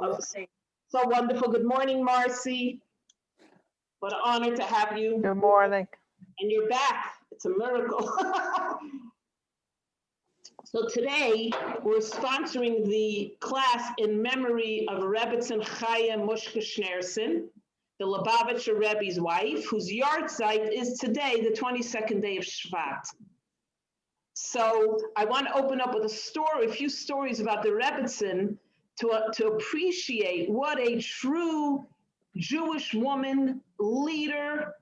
So wonderful. Good morning, Marcy. What an honor to have you. Good morning. And you're back. It's a miracle. So today we're sponsoring the class in memory of Rebbetzin Chaya Mushka Schneerson, the Lubavitcher Rebbe's wife, whose yahrzeit is today, the 22nd day of Shvat. So I want to open up with a few stories about the Rebbetzin to appreciate what a true Jewish woman, leader,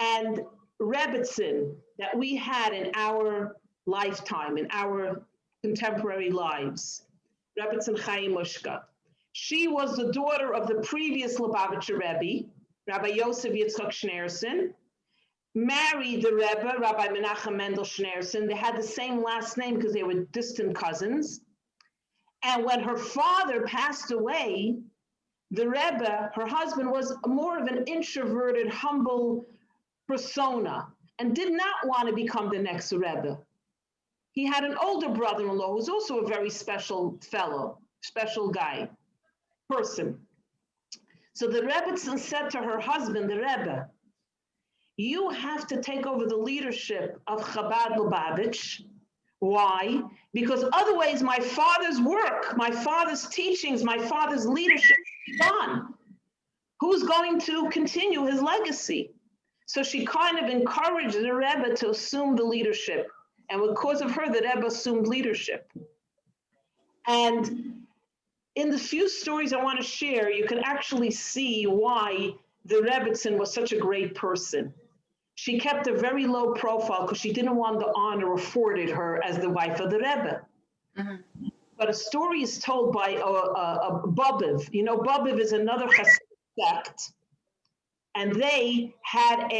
and Rebbetzin that we had in our lifetime, in our contemporary lives. Rebbetzin Chaim Mushka. She was the daughter of the previous Lubavitcher Rebbe, Rabbi Yosef Yitzchak Schneerson, married the Rebbe, Rabbi Menachem Mendel Schneerson. They had the same last name because they were distant cousins. And when her father passed away, the Rebbe, her husband, was more of an introverted, humble persona and did not want to become the next Rebbe. He had an older brother-in-law who's also a very special fellow, special guy, person. So the Rebbetzin said to her husband, the Rebbe, you have to take over the leadership of Chabad Lubavitch. Why? Because otherwise my father's work, my father's teachings, my father's leadership is gone. Who's going to continue his legacy? So she kind of encouraged the Rebbe to assume the leadership. And because of her, the Rebbe assumed leadership. And in the few stories I want to share, you can actually see why the Rebbetzin was such a great person. She kept a very low profile because she didn't want the honor afforded her as the wife of the Rebbe. Mm-hmm. But a story is told by a Bobiv. You know, Bobiv is another Hasidic sect. And they had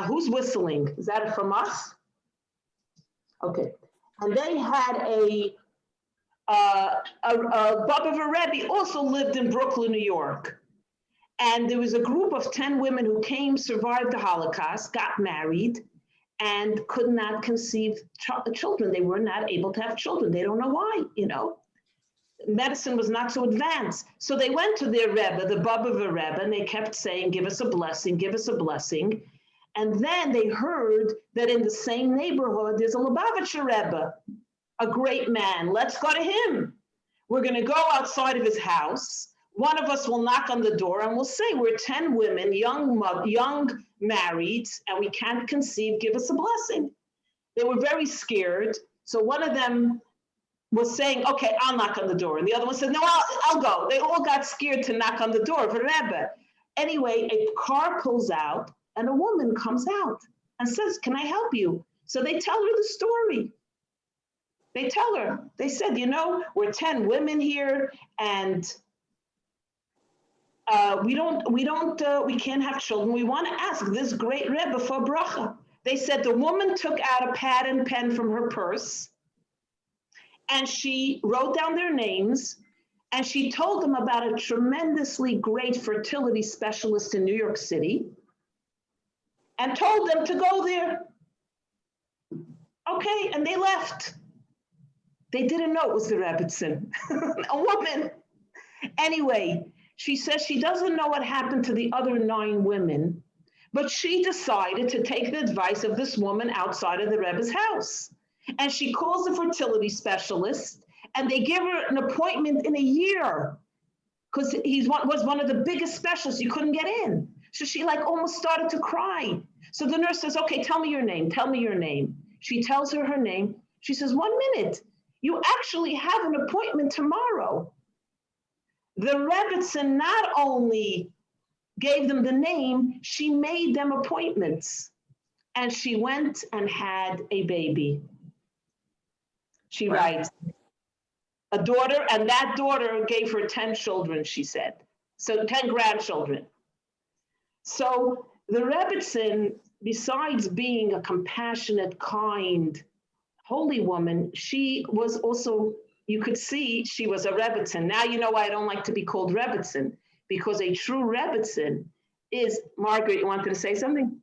who's whistling? Is that from us? Okay. And they had a Bobiv Rebbe also lived in Brooklyn, New York. And there was a group of 10 women who came, survived the Holocaust, got married, and could not conceive children. They were not able to have children. They don't know why, you know. Medicine was not so advanced. So they went to their Rebbe, the Bobiv Rebbe, and they kept saying, give us a blessing, give us a blessing. And then they heard that in the same neighborhood, there's a Lubavitcher Rebbe, a great man. Let's go to him. We're going to go outside of his house. One of us will knock on the door and we'll say, we're 10 women, young married, and we can't conceive, give us a blessing. They were very scared. So one of them was saying, okay, I'll knock on the door. And the other one said, no, I'll go. They all got scared to knock on the door of a Rebbe. Anyway, a car pulls out and a woman comes out and says, can I help you? So they tell her the story. They tell her, they said, you know, we're 10 women here and we can't have children. We want to ask this great Rebbe for bracha. They said the woman took out a pad and pen from her purse and she wrote down their names and she told them about a tremendously great fertility specialist in New York City and told them to go there. Okay, and they left. They didn't know it was the Rebbetzin, a woman. Anyway, she says she doesn't know what happened to the other 9 women, but she decided to take the advice of this woman outside of the Rebbe's house. And she calls the fertility specialist and they give her an appointment in a year because he was one of the biggest specialists. You couldn't get in. So she almost started to cry. So the nurse says, okay, tell me your name. Tell me your name. She tells her her name. She says, 1 minute. You actually have an appointment tomorrow. The Rebbetzin not only gave them the name, she made them appointments. And she went and had a baby. She writes, a daughter, and that daughter gave her 10 children, she said. So 10 grandchildren. So the Rebbetzin, besides being a compassionate, kind, holy woman, she was also, you could see she was a Rebbetzin. Now you know why I don't like to be called Rebbetzin, because a true Rebbetzin is, Margaret, you wanted to say something?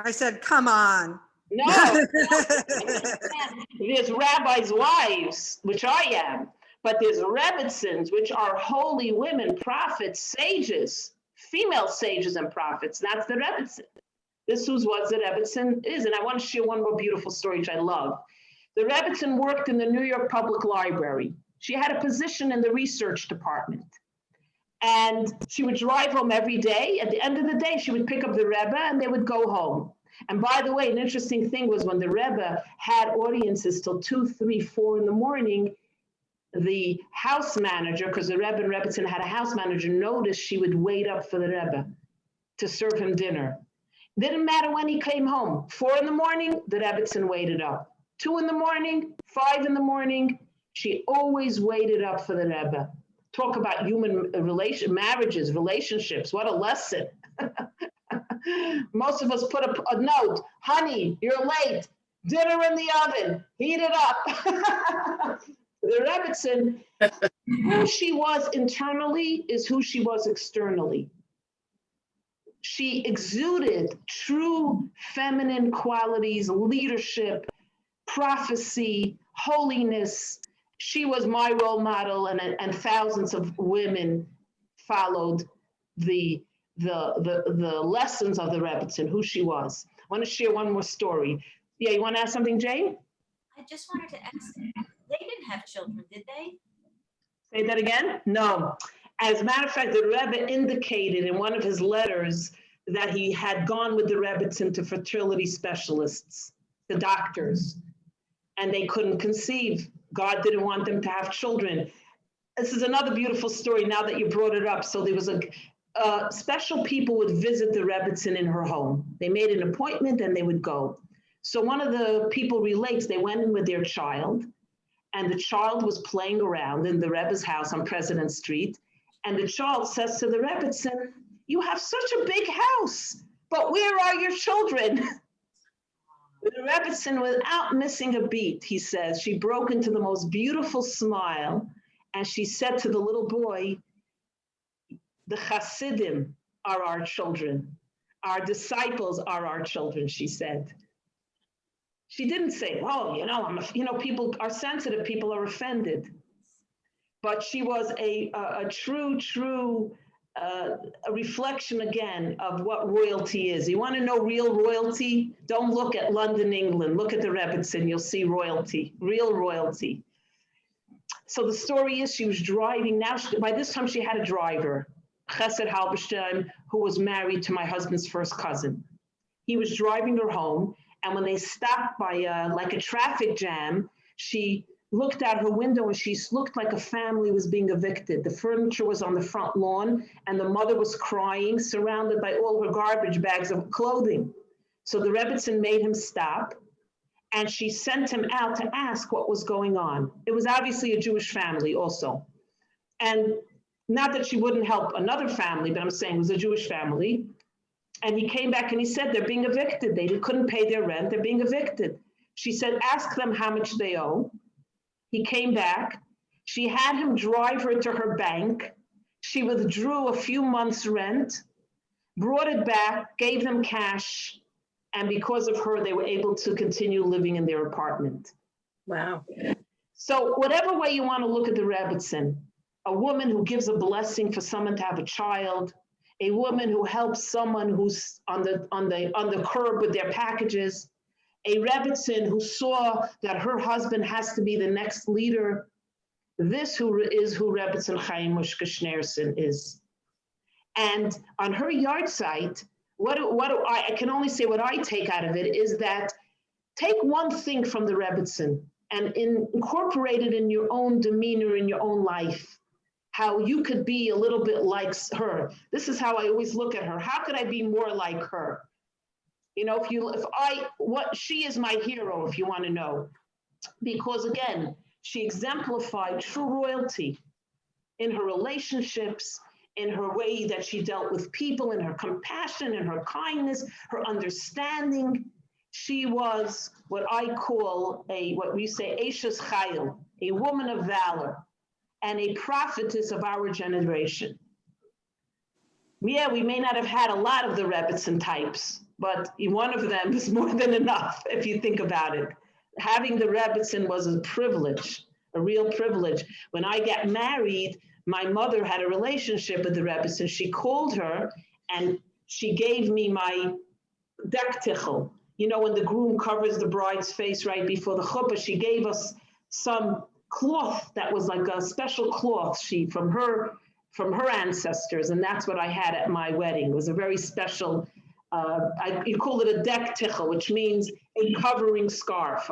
I said, come on. No, there's rabbis' wives, which I am, But there's Rebbitzins, which are holy women, prophets, sages, female sages and prophets. That's the Rebbitzin. This was what the Rebbitzin is. And I want to share one more beautiful story, which I love. The Rebbitzin worked in the New York Public Library. She had a position in the research department. And she would drive home every day. At the end of the day, she would pick up the Rebbe and they would go home. And by the way, an interesting thing was when the Rebbe had audiences till 2, 3, 4 in the morning, the house manager, because the Rebbe and Rebbitzin had a house manager, noticed she would wait up for the Rebbe to serve him dinner. Didn't matter when he came home. 4 in the morning, the Rebbitzin waited up. 2 in the morning, 5 in the morning, she always waited up for the Rebbe. Talk about human marriages, relationships. What a lesson. Most of us put a note, honey, you're late. Dinner in the oven, heat it up. The Rebbitzin, who she was internally is who she was externally. She exuded true feminine qualities, leadership, prophecy, holiness. She was my role model, and thousands of women followed the lessons of the Rebbitzin, who she was. I want to share one more story. Yeah, you want to ask something, Jane? I just wanted to ask, they didn't have children, did they? Say that again? No. As a matter of fact, the Rebbe indicated in one of his letters that he had gone with the Rebbitzin to fertility specialists, the doctors, and they couldn't conceive. God didn't want them to have children. This is another beautiful story now that you brought it up. So there was special people would visit the Rebbitzin in her home. They made an appointment and they would go. So one of the people relates, they went in with their child, and the child was playing around in the Rebbe's house on President Street. And the child says to the Rebbitzin, "You have such a big house, but where are your children?" The Rebbitzin, without missing a beat, he says, she broke into the most beautiful smile, and she said to the little boy, "The Hasidim are our children. Our disciples are our children," she said. She didn't say, "Oh, people are sensitive, people are offended." But she was a true a reflection again of what royalty is. You want to know real royalty? Don't look at London, England. Look at the Rebbitzin. You'll see royalty, real royalty. So the story is she was driving. Now, by this time, she had a driver, Chesed Halberstein, who was married to my husband's first cousin. He was driving her home, and when they stopped by like a traffic jam, she looked out her window and she looked like a family was being evicted. The furniture was on the front lawn and the mother was crying, surrounded by all her garbage bags of clothing. So the Rebbitzin made him stop, and she sent him out to ask what was going on. It was obviously a Jewish family also. And not that she wouldn't help another family, but I'm saying it was a Jewish family. And he came back and he said, "They're being evicted. They couldn't pay their rent. They're being evicted." She said, "Ask them how much they owe." He came back. She had him drive her to her bank. She withdrew a few months' rent, brought it back, gave them cash, and because of her, they were able to continue living in their apartment. Wow. So whatever way you want to look at the Rebbitzin, a woman who gives a blessing for someone to have a child, a woman who helps someone who's on the curb with their packages, a Rebbitzin who saw that her husband has to be the next leader. This is who Rebbitzin Chaim Mushka Schneerson is. And on her yard site, I can only say what I take out of it is that take one thing from the Rebbitzin and incorporate it in your own demeanor, in your own life, how you could be a little bit like her. This is how I always look at her. How could I be more like her? You know, she is my hero, if you want to know, because again, she exemplified true royalty in her relationships, in her way that she dealt with people, in her compassion, in her kindness, her understanding. She was what I call what we say, Eishes Chayil, a woman of valor, and a prophetess of our generation. Yeah, we may not have had a lot of the Rebbitzin types, but one of them is more than enough if you think about it. Having the Rebbitzin was a privilege. a real privilege. When I got married, my mother had a relationship with the Rebbe, and she called her and she gave me my dektichel. You know, when the groom covers the bride's face right before the chuppah, she gave us some cloth that was like a special cloth sheet from her ancestors, and that's what I had at my wedding. It was a very special, you call it a dektichel, which means a covering scarf,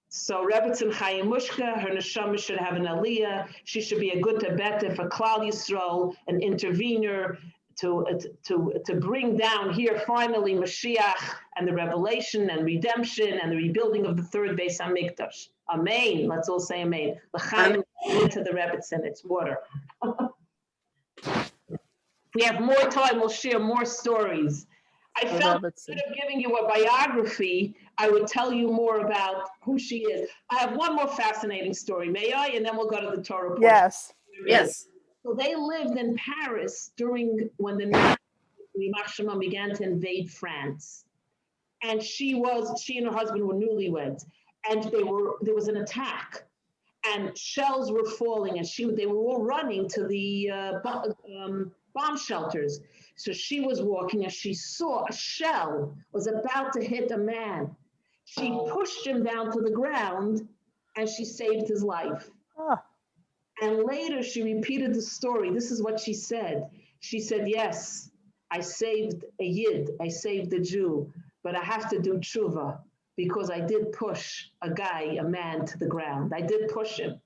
So Rebbetzin Chaya Mushka, her neshama should have an aliyah. She should be a good Tibeta for Klal Yisrael, an intervener to bring down here finally Mashiach and the revelation and redemption and the rebuilding of the third Beis Hamikdash. Amen. Let's all say amen. L'chaim to the Rebbetzin. It's water. We have more time. We'll share more stories. I felt instead of giving you a biography, I would tell you more about who she is. I have one more fascinating story. May I? And then we'll go to the Torah portion. Yes. Yes. So they lived in Paris when the Nazis began to invade France. And she and her husband were newlyweds. And there was an attack. And shells were falling. And they were all running to the bomb shelters. So she was walking and she saw a shell was about to hit a man. She pushed him down to the ground and she saved his life. Oh. And later she repeated the story. This is what she said. She said, yes, I saved a Yid, I saved a Jew, but I have to do tshuva because I did push a man to the ground. I did push him,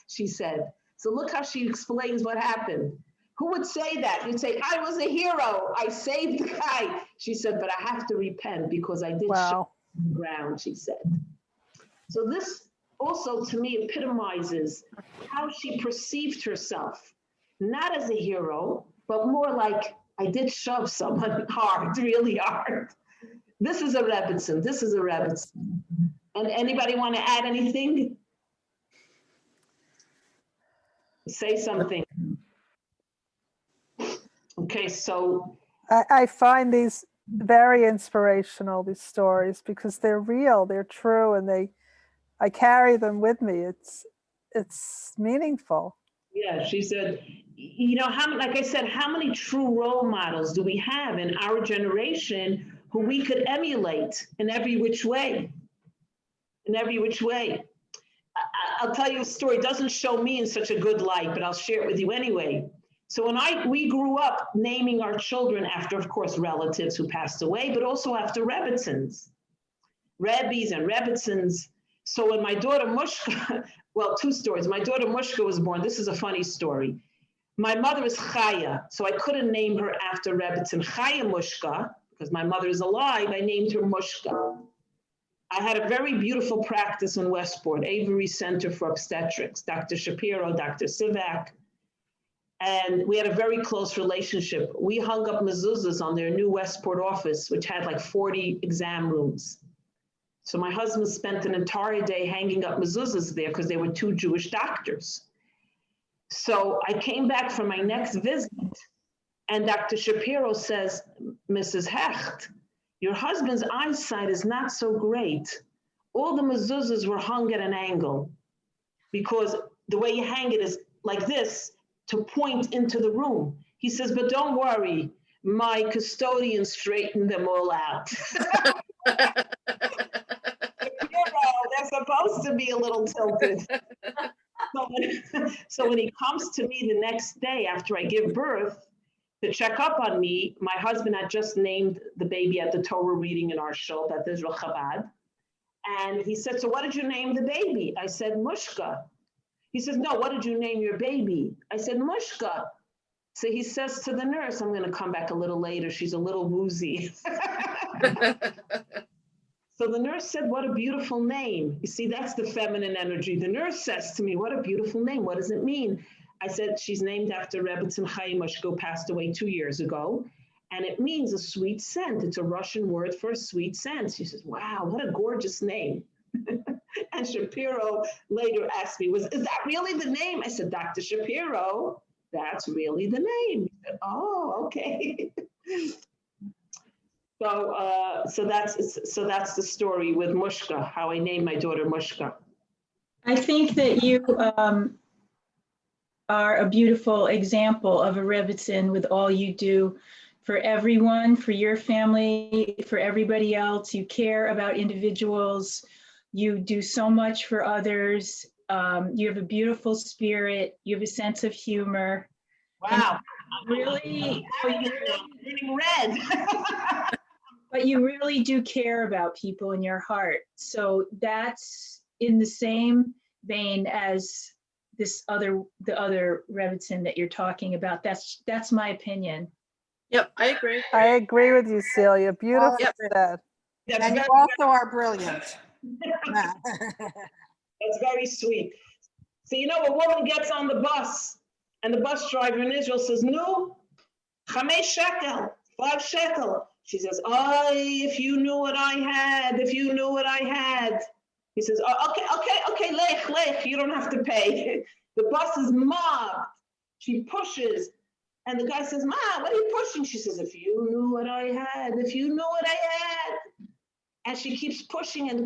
she said. So look how she explains what happened. Who would say that? You'd say, I was a hero. I saved the guy. She said, but I have to repent because I did show the ground, she said. So this also, to me, epitomizes how she perceived herself, not as a hero, but more like, I did shove someone hard, really hard. This is a Rebbetzin. And anybody want to add anything? Say something. Okay, so I find these very inspirational, these stories, because they're real, they're true, and I carry them with me. It's meaningful. Yeah, she said, you know, like I said, how many true role models do we have in our generation who we could emulate in every which way? I'll tell you a story. It doesn't show me in such a good light, but I'll share it with you anyway. So we grew up naming our children after, of course, relatives who passed away, but also after Rebbetzins, Rebbes and Rebbetzins. So when my daughter Mushka, well, two stories. My daughter Mushka was born. This is a funny story. My mother is Chaya, so I couldn't name her after Rebbetzin Chaya Mushka, because my mother is alive. I named her Mushka. I had a very beautiful practice in Westport, Avery Center for Obstetrics, Dr. Shapiro, Dr. Sivak. And we had a very close relationship. We hung up mezuzahs on their new Westport office, which had like 40 exam rooms. So my husband spent an entire day hanging up mezuzahs there because they were two Jewish doctors. So I came back from my next visit and Dr. Shapiro says, Mrs. Hecht, your husband's eyesight is not so great. All the mezuzahs were hung at an angle because the way you hang it is like this, to point into the room. He says, but don't worry, my custodian straightened them all out. They're supposed to be a little tilted. So when he comes to me the next day after I give birth to check up on me, my husband had just named the baby at the Torah reading in our shul at Israel Chabad. And he said, so what did you name the baby? I said, Mushka. He says, no, what did you name your baby? I said, Mushka. So he says to the nurse, I'm going to come back a little later. She's a little woozy. So the nurse said, what a beautiful name. You see, that's the feminine energy. The nurse says to me, what a beautiful name. What does it mean? I said, she's named after Rebbetzin Chaya Mushka, who passed away 2 years ago. And it means a sweet scent. It's a Russian word for a sweet scent. She says, wow, what a gorgeous name. And Shapiro later asked me, is that really the name? I said, Dr. Shapiro, that's really the name. He said, oh, okay. So that's the story with Mushka, how I named my daughter Mushka. I think that you are a beautiful example of a Rebbitzin with all you do for everyone, for your family, for everybody else. You care about individuals. You do so much for others. You have a beautiful spirit. You have a sense of humor. Wow. Really, Turning red. but you really do care about people in your heart. So that's in the same vein as the other Rebbitzin that you're talking about. That's my opinion. Yep, I agree. I agree with you, Celia. Beautiful Yep. said. That's And you very, also are brilliant. that's very sweet. So you know, a woman gets on the bus, and the bus driver in Israel says, "No, 5 shekel, 5 shekel." She says, "Oh, if you knew what I had, if you knew what I had." He says, "Oh, okay, lech, you don't have to pay." The bus is mobbed. She pushes, and the guy says, "Ma, what are you pushing?" She says, "If you knew what I had, if you knew what I had." And she keeps pushing and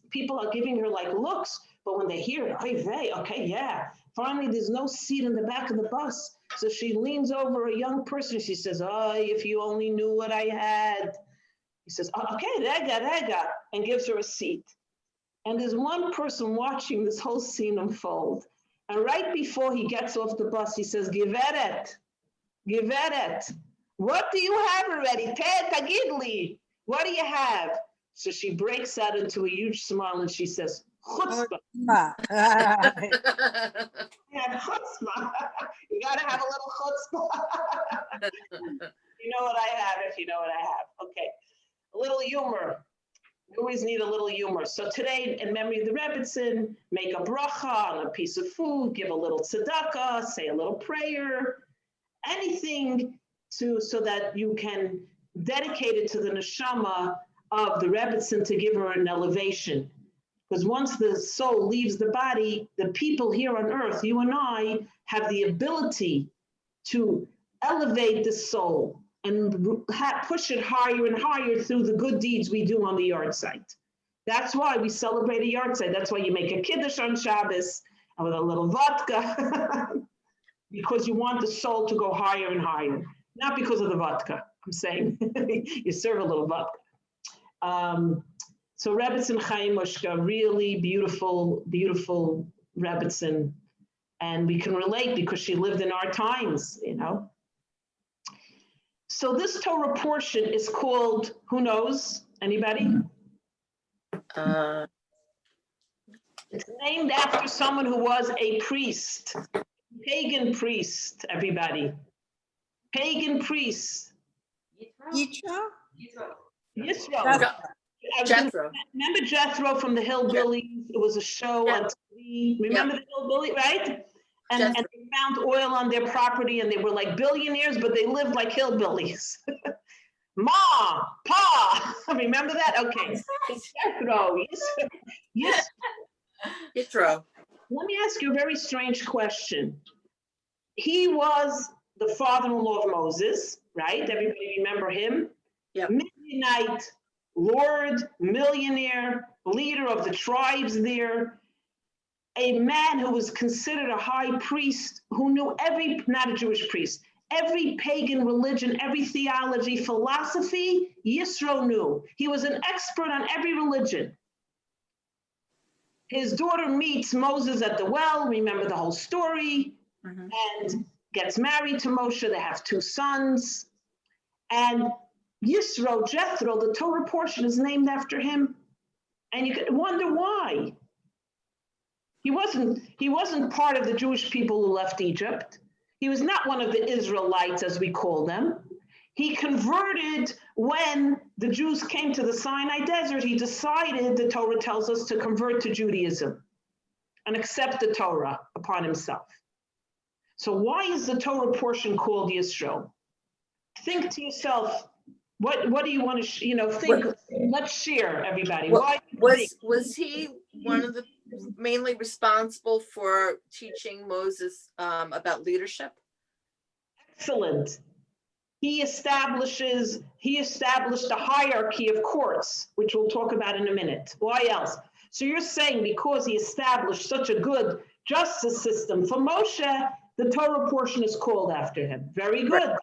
people are giving her like looks, but when they hear it, "Oy vey, okay, yeah." Finally, there's no seat in the back of the bus. So she leans over a young person. She says, "Oh, if you only knew what I had." He says, "Oh, okay, rega," and gives her a seat. And there's one person watching this whole scene unfold. And right before he gets off the bus, he says, Giveret, what do you have already? Tagidli, what do you have? So she breaks out into a huge smile and she says, chutzpah. Yeah, chutzpah. You gotta have a little chutzpah. You know what I have if you know what I have. Okay, a little humor. We always need a little humor. So today, in memory of the Rebbitzin, make a bracha on a piece of food, give a little tzedakah, say a little prayer, anything so that you can dedicate it to the neshama of the Rebbitzin to give her an elevation. Because once the soul leaves the body, the people here on earth, you and I, have the ability to elevate the soul and push it higher and higher through the good deeds we do on the yard site. That's why we celebrate a yard site. That's why you make a kiddush on Shabbos and with a little vodka, because you want the soul to go higher and higher, not because of the vodka. I'm saying you serve a little vodka. So Rebbitzin Chaim Mushka, really beautiful, beautiful Rebbitzin. And we can relate because she lived in our times, you know. So this Torah portion is called, who knows? Anybody? It's named after someone who was a priest, pagan priest, everybody. Pagan priest. Yitro? Yitro. Jethro. Remember Jethro from the Hillbillies? It was a show on TV. Remember the Hillbilly, right? And they found oil on their property and they were like billionaires, but they lived like hillbillies. Ma, Pa, remember that? Okay. Jethro, yes. Yitro. Let me ask you a very strange question. He was the father-in-law of Moses, right? Everybody remember him? Yep. Midianite, Lord, millionaire, leader of the tribes there. A man who was considered a high priest, who knew not a Jewish priest, every pagan religion, every theology, philosophy, Yitro knew. He was an expert on every religion. His daughter meets Moses at the well, remember the whole story, and gets married to Moshe. They have 2 sons. And Yitro, Jethro, the Torah portion is named after him. And you could wonder why. He wasn't part of the Jewish people who left Egypt. He was not one of the Israelites, as we call them. He converted when the Jews came to the Sinai desert. He decided, the Torah tells us, to convert to Judaism and accept the Torah upon himself. So why is the Torah portion called Yisro? Think to yourself, what do you want to, think? Let's share, everybody. Why Was he one of the mainly responsible for teaching Moses about leadership? Excellent. he established a hierarchy of courts, which we'll talk about in a minute. Why else? So you're saying because he established such a good justice system for Moshe, the Torah portion is called after him. Very good.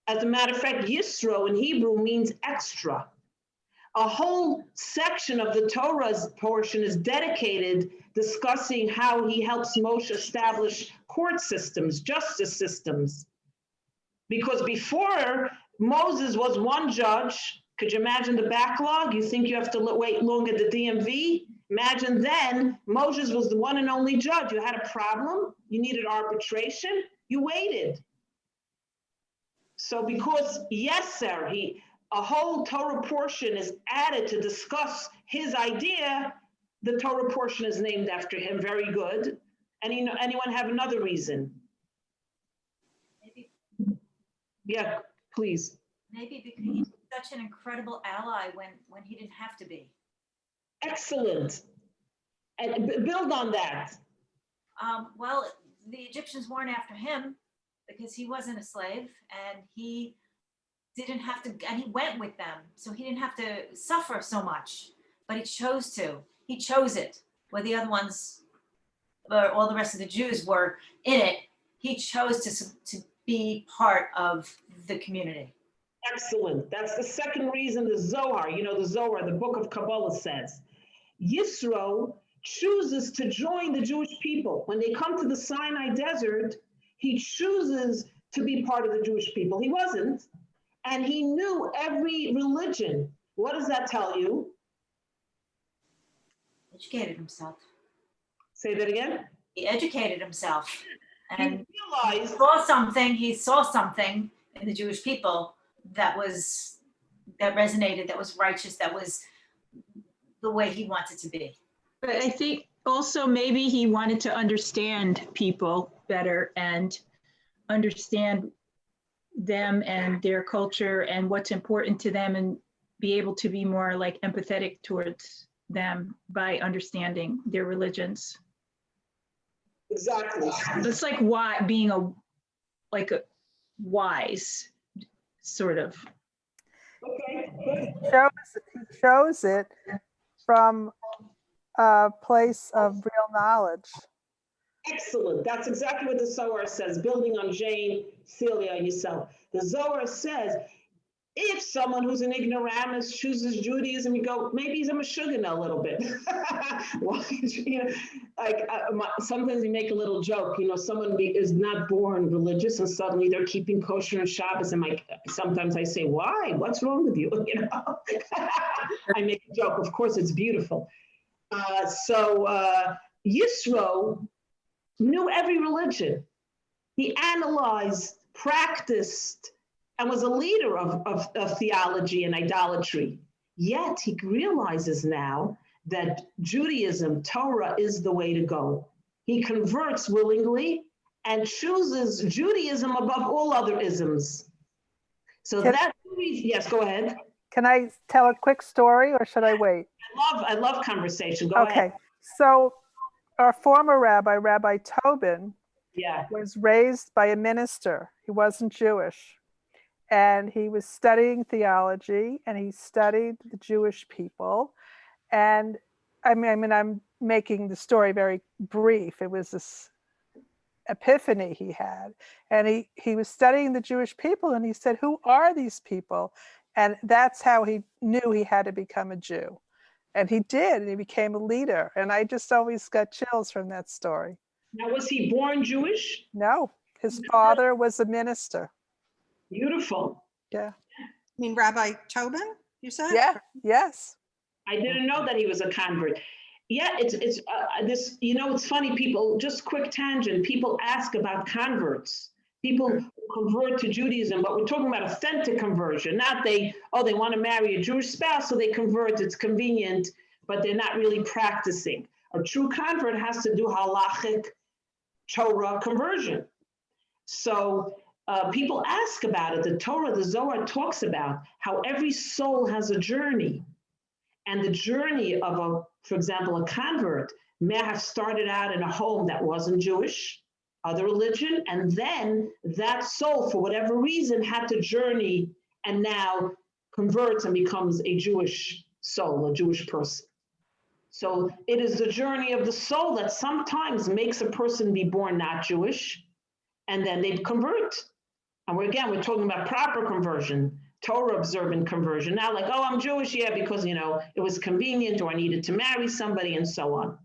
As a matter of fact, Yitro in Hebrew means extra. A whole section of the Torah's portion is dedicated discussing how he helps Moshe establish court systems, justice systems. Because before, Moses was one judge. Could you imagine the backlog? You think you have to wait long at the DMV? Imagine then, Moses was the one and only judge. You had a problem, you needed arbitration, you waited. So because Yeser, a whole Torah portion is added to discuss his idea, the Torah portion is named after him. Very good. Anyone have another reason? Maybe, Yeah, please. maybe because he's such an incredible ally when he didn't have to be. Excellent. And build on that. Well, the Egyptians weren't after him because he wasn't a slave and he didn't have to, and he went with them. So he didn't have to suffer so much, but he chose to. He chose it, where the other ones, or all the rest of the Jews were in it. He chose to be part of the community. Excellent. That's the second reason the Zohar, the Zohar, the book of Kabbalah says, Yisro chooses to join the Jewish people. When they come to the Sinai desert, he chooses to be part of the Jewish people. He wasn't. And he knew every religion. What does that tell you? Educated himself. Say that again. He educated himself and He realized he saw something in the Jewish people that resonated, that was righteous, that was the way he wanted to be. But I think also maybe he wanted to understand people better and understand them and their culture and what's important to them, and be able to be more like empathetic towards them by understanding their religions. exactly. It's like being a wise sort of. Okay. He chose it from a place of real knowledge. Excellent. That's exactly what the Zohar says, building on Jane, Celia, and yourself. The Zohar says, if someone who's an ignoramus chooses Judaism, you go, maybe he's a Meshuggah a little bit. Sometimes we make a little joke, someone is not born religious and suddenly they're keeping kosher and Shabbos. And sometimes I say, why? What's wrong with you? I make a joke. Of course, it's beautiful. Yisro knew every religion. He analyzed, practiced, and was a leader of theology and idolatry. Yet he realizes now that Judaism, Torah, is the way to go. He converts willingly and chooses Judaism above all other isms. So yes, go ahead. Can I tell a quick story or should I wait? I love conversation. Go ahead. Okay, so our former rabbi, Rabbi Tobin, was raised by a minister. He wasn't Jewish. And he was studying theology and he studied the Jewish people. And I mean, I'm making the story very brief. It was this epiphany he had. And he was studying the Jewish people and he said, who are these people? And that's how he knew he had to become a Jew. And he did, and he became a leader. And I just always got chills from that story. Now, was he born Jewish? No, his father was a minister. Beautiful. Yeah. I mean, Rabbi Tobin, you said? Yeah, yes. I didn't know that he was a convert. Yeah, it's funny, people, just quick tangent, people ask about converts. People convert to Judaism, but we're talking about authentic conversion, not they want to marry a Jewish spouse, so they convert, it's convenient, but they're not really practicing. A true convert has to do halachic Torah conversion. So people ask about it. The Torah, the Zohar talks about how every soul has a journey. And the journey of for example, a convert may have started out in a home that wasn't Jewish. other religion, and then that soul, for whatever reason, had to journey and now converts and becomes a Jewish soul, a Jewish person. So it is the journey of the soul that sometimes makes a person be born not Jewish, and then they convert. And we're talking about proper conversion, Torah observant conversion. Not like, oh, I'm Jewish, yeah, because, it was convenient, or I needed to marry somebody, and so on.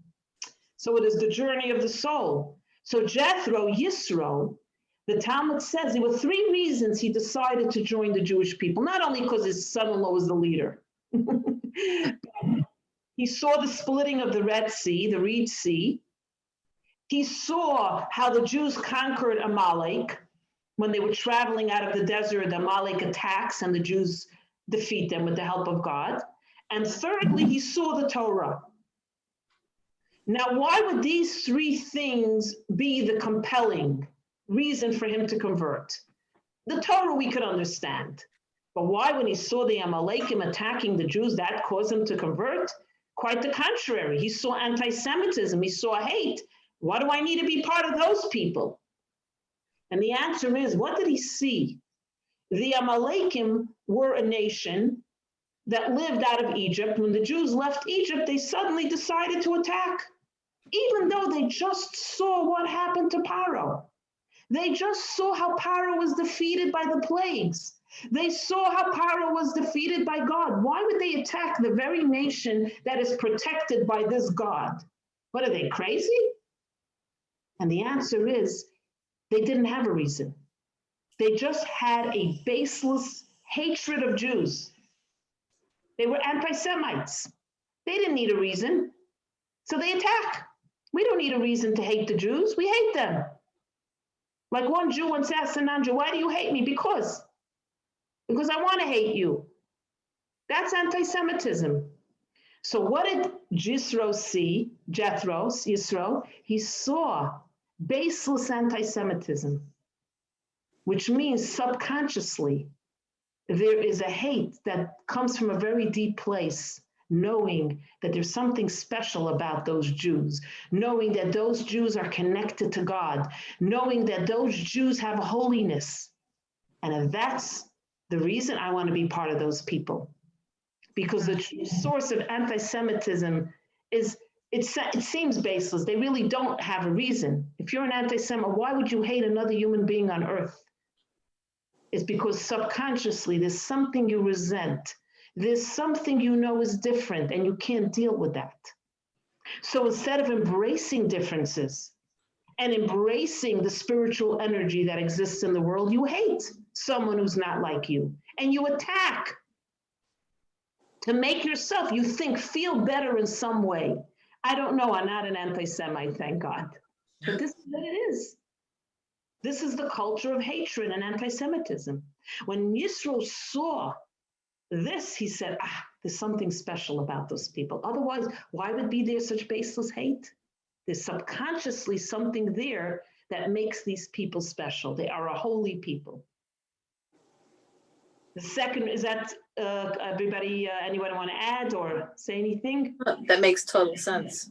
So it is the journey of the soul. So Yitro, the Talmud says there were 3 reasons he decided to join the Jewish people. Not only because his son-in-law was the leader. He saw the splitting of the Red Sea, the Reed Sea. He saw how the Jews conquered Amalek. When they were traveling out of the desert, the Amalek attacks and the Jews defeat them with the help of God. And thirdly, he saw the Torah. Now, why would these 3 things be the compelling reason for him to convert? The Torah we could understand. But why, when he saw the Amalekim attacking the Jews, that caused him to convert? Quite the contrary. He saw anti-Semitism. He saw hate. Why do I need to be part of those people? And the answer is, what did he see? The Amalekim were a nation that lived out of Egypt. When the Jews left Egypt, they suddenly decided to attack, even though they just saw what happened to Paro. They just saw how Paro was defeated by the plagues. They saw how Paro was defeated by God. Why would they attack the very nation that is protected by this God? What are they, crazy? And the answer is, they didn't have a reason. They just had a baseless hatred of Jews. They were anti-Semites. They didn't need a reason. So they attack. We don't need a reason to hate the Jews. We hate them. Like one Jew once asked a non-Jew, why do you hate me? Because I want to hate you. That's anti-Semitism. So what did Yitro see? Yitro, he saw baseless anti-Semitism, which means subconsciously there is a hate that comes from a very deep place, knowing that there's something special about those Jews, knowing that those Jews are connected to God, knowing that those Jews have holiness. And that's the reason I want to be part of those people. Because the true source of anti-Semitism is, it seems baseless. They really don't have a reason. If you're an anti-Semite, why would you hate another human being on earth? It's because subconsciously there's something you resent. There's something you know is different and you can't deal with that. So instead of embracing differences and embracing the spiritual energy that exists in the world, you hate someone who's not like you and you attack to make yourself, you think, feel better in some way. I don't know, I'm not an anti-Semite, thank God. But this is what it is. This is the culture of hatred and anti-Semitism. When Yitro saw this, he said, there's something special about those people. Otherwise, why would be there such baseless hate? There's subconsciously something there that makes these people special. They are a holy people. The second, is that everybody, anyone want to add or say anything? That makes total sense.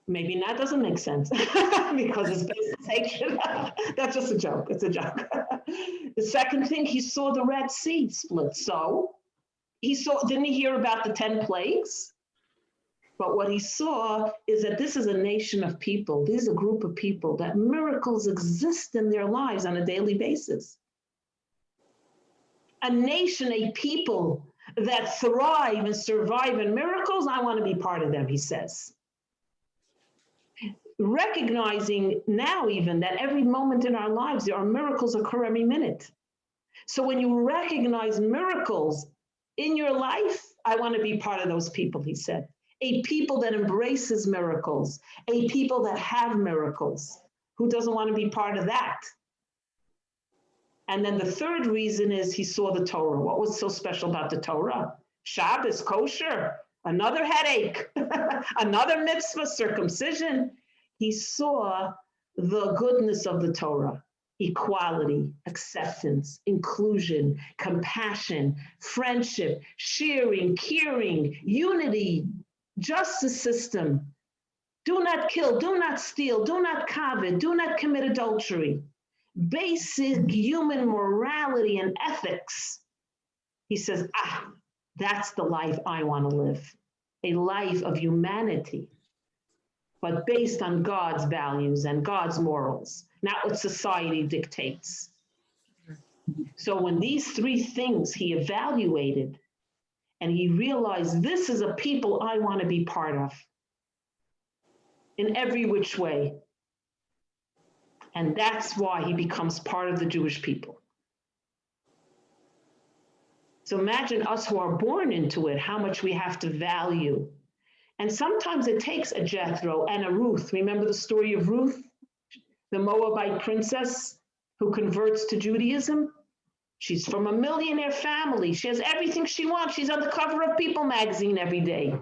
Maybe that doesn't make sense because it's baseless hatred. That's just a joke. It's a joke. The second thing, he saw the Red Sea split. So he saw, didn't he hear about the 10 plagues? But what he saw is that this is a nation of people. This is a group of people that miracles exist in their lives on a daily basis. A nation, a people that thrive and survive in miracles, I want to be part of them, he says. Recognizing now even that every moment in our lives, there are miracles occur every minute. So when you recognize miracles in your life, I want to be part of those people, he said. A people that embraces miracles, a people that have miracles. Who doesn't want to be part of that? And then the third reason is he saw the Torah. What was so special about the Torah? Shabbos, kosher, another headache, another mitzvah, circumcision. He saw the goodness of the Torah, equality, acceptance, inclusion, compassion, friendship, sharing, caring, unity, justice system. Do not kill, do not steal, do not covet, do not commit adultery. Basic human morality and ethics. He says, that's the life I want to live. A life of humanity, but based on God's values and God's morals, not what society dictates. So when these three things he evaluated, and he realized this is a people I want to be part of in every which way. And that's why he becomes part of the Jewish people. So imagine us who are born into it, how much we have to value. And sometimes it takes a Jethro and a Ruth. Remember the story of Ruth, the Moabite princess who converts to Judaism? She's from a millionaire family. She has everything she wants. She's on the cover of People magazine every day.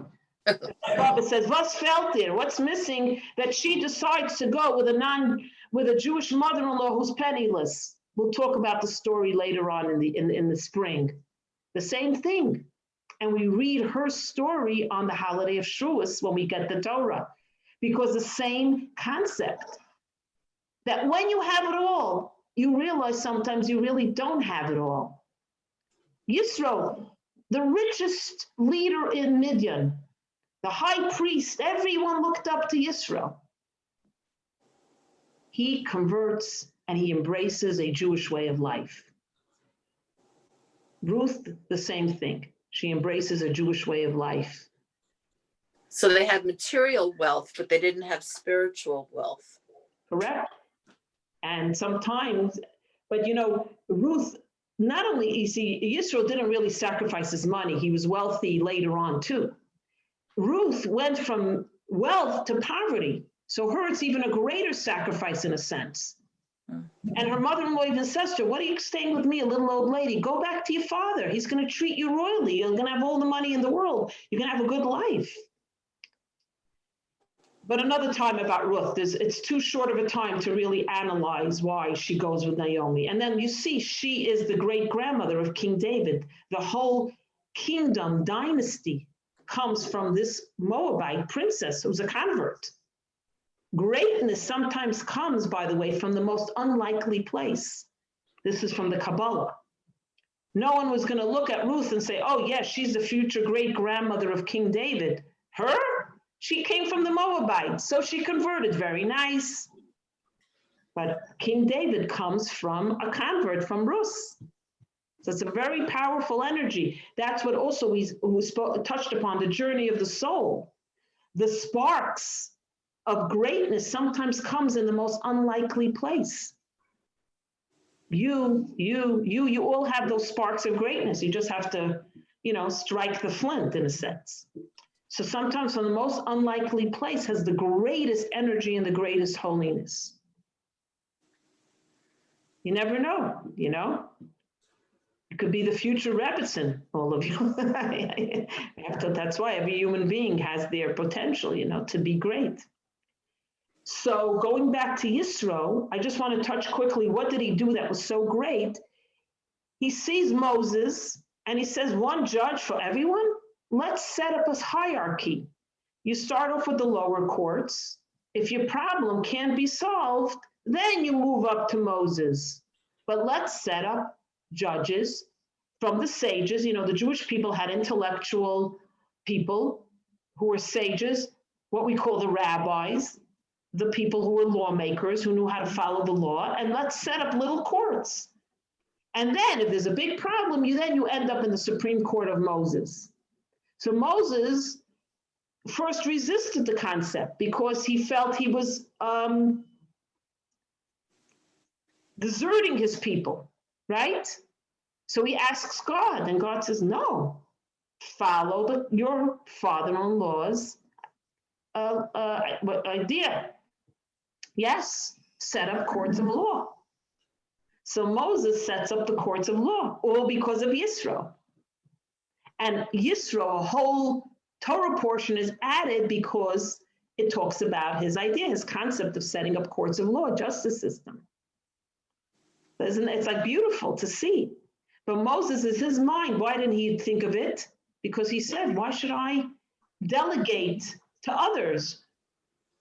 Baba says, what's felt there? What's missing? That she decides to go with a Jewish mother-in-law who's penniless. We'll talk about the story later on in the spring. The same thing. And we read her story on the holiday of Shavuos when we get the Torah, because the same concept, that when you have it all, you realize sometimes you really don't have it all. Yitro, the richest leader in Midian, the high priest, everyone looked up to Yitro. He converts and he embraces a Jewish way of life. Ruth, the same thing. She embraces a Jewish way of life. So they had material wealth, but they didn't have spiritual wealth. Correct. And sometimes, but Ruth, not only, you see, Yisro didn't really sacrifice his money. He was wealthy later on too. Ruth went from wealth to poverty. So her, it's even a greater sacrifice in a sense. And her mother-in-law even says to her, what are you staying with me, a little old lady? Go back to your father. He's going to treat you royally. You're going to have all the money in the world. You're going to have a good life. But another time about Ruth, it's too short of a time to really analyze why she goes with Naomi. And then you see, she is the great-grandmother of King David. The whole kingdom dynasty comes from this Moabite princess who's a convert. Greatness sometimes comes, by the way, from the most unlikely place. This is from the Kabbalah. No one was going to look at Ruth and say, oh, yes, she's the future great-grandmother of King David. Her? She came from the Moabites, so she converted. Very nice. But King David comes from a convert from Ruth. So it's a very powerful energy. That's what also we touched upon, the journey of the soul. The sparks of greatness sometimes comes in the most unlikely place. You all have those sparks of greatness. You just have to, strike the flint in a sense. So sometimes from the most unlikely place has the greatest energy and the greatest holiness. You never know, It could be the future Rebbetzin, all of you. That's why every human being has their potential, to be great. So going back to Yisro, I just want to touch quickly, what did he do that was so great? He sees Moses and he says, one judge for everyone? Let's set up a hierarchy. You start off with the lower courts. If your problem can't be solved, then you move up to Moses. But let's set up judges from the sages. The Jewish people had intellectual people who were sages, what we call the rabbis, the people who were lawmakers, who knew how to follow the law, and let's set up little courts. And then if there's a big problem, you end up in the Supreme Court of Moses. So Moses first resisted the concept because he felt he was deserting his people, right? So he asks God, and God says, no, follow your father-in-law's idea. Yes, set up courts of law. So Moses sets up the courts of law, all because of Yisro. And Yisro, a whole Torah portion is added because it talks about his idea, his concept of setting up courts of law, justice system. It's like beautiful to see. But Moses is his mind. Why didn't he think of it? Because he said, why should I delegate to others?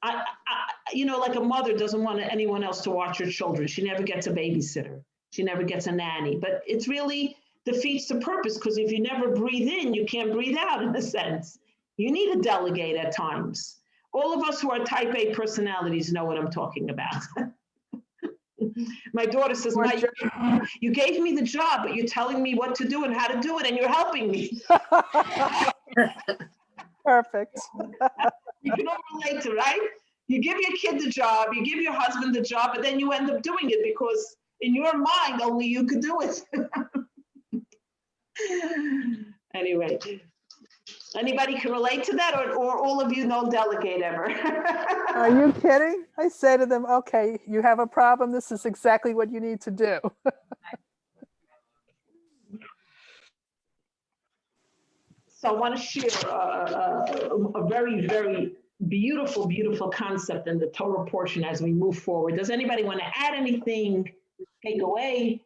Like a mother doesn't want anyone else to watch her children. She never gets a babysitter. She never gets a nanny. But it's really defeats the purpose, because if you never breathe in, you can't breathe out, in a sense. You need to delegate at times. All of us who are type A personalities know what I'm talking about. My daughter says, "Ma, you gave me the job, but you're telling me what to do and how to do it, and you're helping me." Perfect. You can all relate to, right? You give your kid the job, you give your husband the job, but then you end up doing it because in your mind, only you could do it. Anyway, anybody can relate to that, or all of you don't delegate ever? Are you kidding? I say to them, okay, you have a problem. This is exactly what you need to do. So I want to share a very, very beautiful, beautiful concept in the Torah portion as we move forward. Does anybody want to add anything, take away?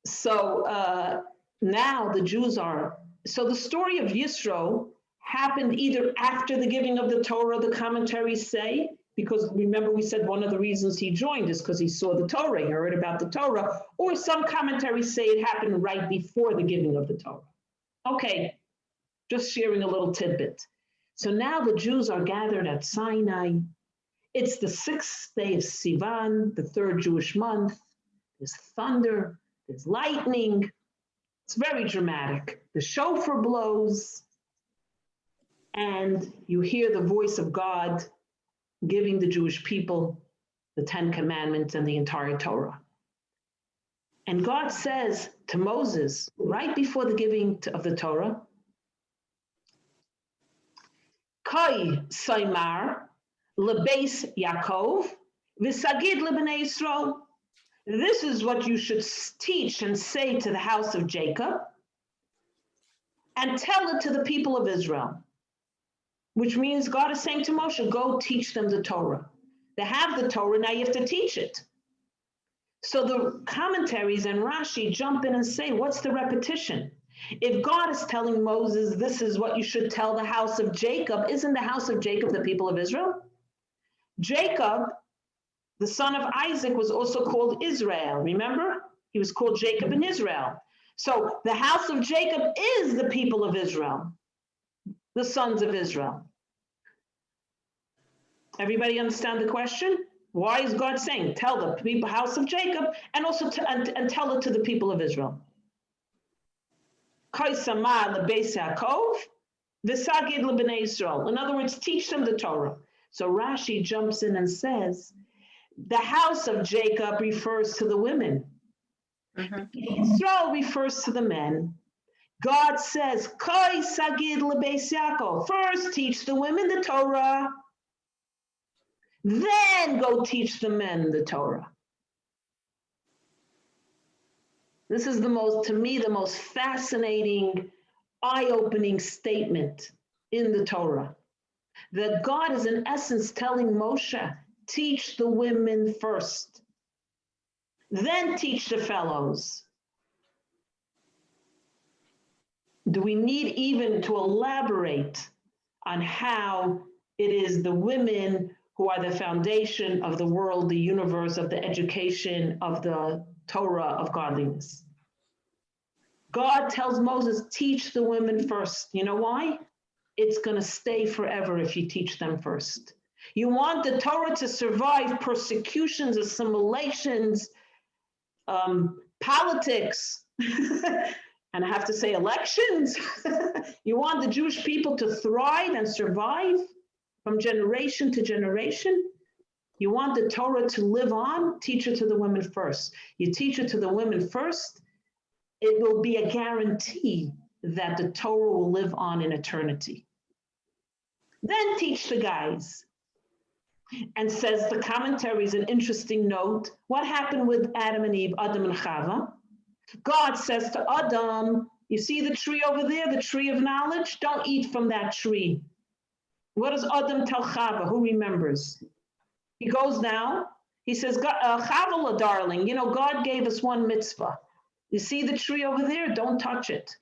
So now the Jews are, so the story of Yitro happened either after the giving of the Torah, the commentaries say, because remember we said one of the reasons he joined is because he saw the Torah, he heard about the Torah, or some commentaries say it happened right before the giving of the Torah. Okay, just sharing a little tidbit. So now the Jews are gathered at Sinai. It's the 6th day of Sivan, the 3rd Jewish month. There's thunder, there's lightning. It's very dramatic. The shofar blows, and you hear the voice of God giving the Jewish people the 10 Commandments and the entire Torah. And God says to Moses, right before the giving of the Torah, Kai Saimar lebeis Yaakov v'sagid lebnei Yisrael. This is what you should teach and say to the house of Jacob, and tell it to the people of Israel. Which means God is saying to Moshe, go teach them the Torah. They have the Torah, now you have to teach it. So the commentaries and Rashi jump in and say, what's the repetition? If God is telling Moses, this is what you should tell the house of Jacob, isn't the house of Jacob the people of Israel? Jacob, the son of Isaac, was also called Israel, remember? He was called Jacob in Israel. So the house of Jacob is the people of Israel, the sons of Israel. Everybody understand the question? Why is God saying, tell the people, house of Jacob, and also and tell it to the people of Israel? In other words, teach them the Torah. So Rashi jumps in and says, the house of Jacob refers to the women. Israel refers to the men. God says, first teach the women the Torah, then go teach the men the Torah. This is to me, the most fascinating, eye-opening statement in the Torah. That God is in essence telling Moshe, teach the women first, then teach the fellows. Do we need even to elaborate on how it is the women who are the foundation of the world, the universe, of the education, of the Torah, of godliness? God tells Moses, teach the women first. You know why? It's going to stay forever if you teach them first. You want the Torah to survive persecutions, assimilations, politics, and I have to say elections. You want the Jewish people to thrive and survive from generation to generation. You want the Torah to live on, teach it to the women first. You teach it to the women first, it will be a guarantee that the Torah will live on in eternity. Then teach the guys. And says the commentary is an interesting note. What happened with Adam and Eve, Adam and Chava? God says to Adam, you see the tree over there, the tree of knowledge? Don't eat from that tree. What does Adam tell Chava? Who remembers? He goes down. He says, Chava, darling, God gave us one mitzvah. You see the tree over there? Don't touch it.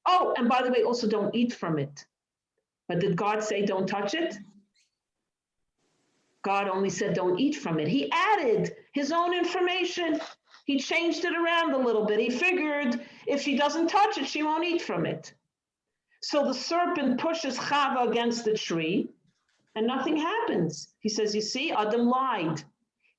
Oh, and by the way, also don't eat from it. But did God say don't touch it? God only said don't eat from it. He added his own information. He changed it around a little bit. He figured if she doesn't touch it, she won't eat from it. So the serpent pushes Chava against the tree and nothing happens. He says, you see, Adam lied.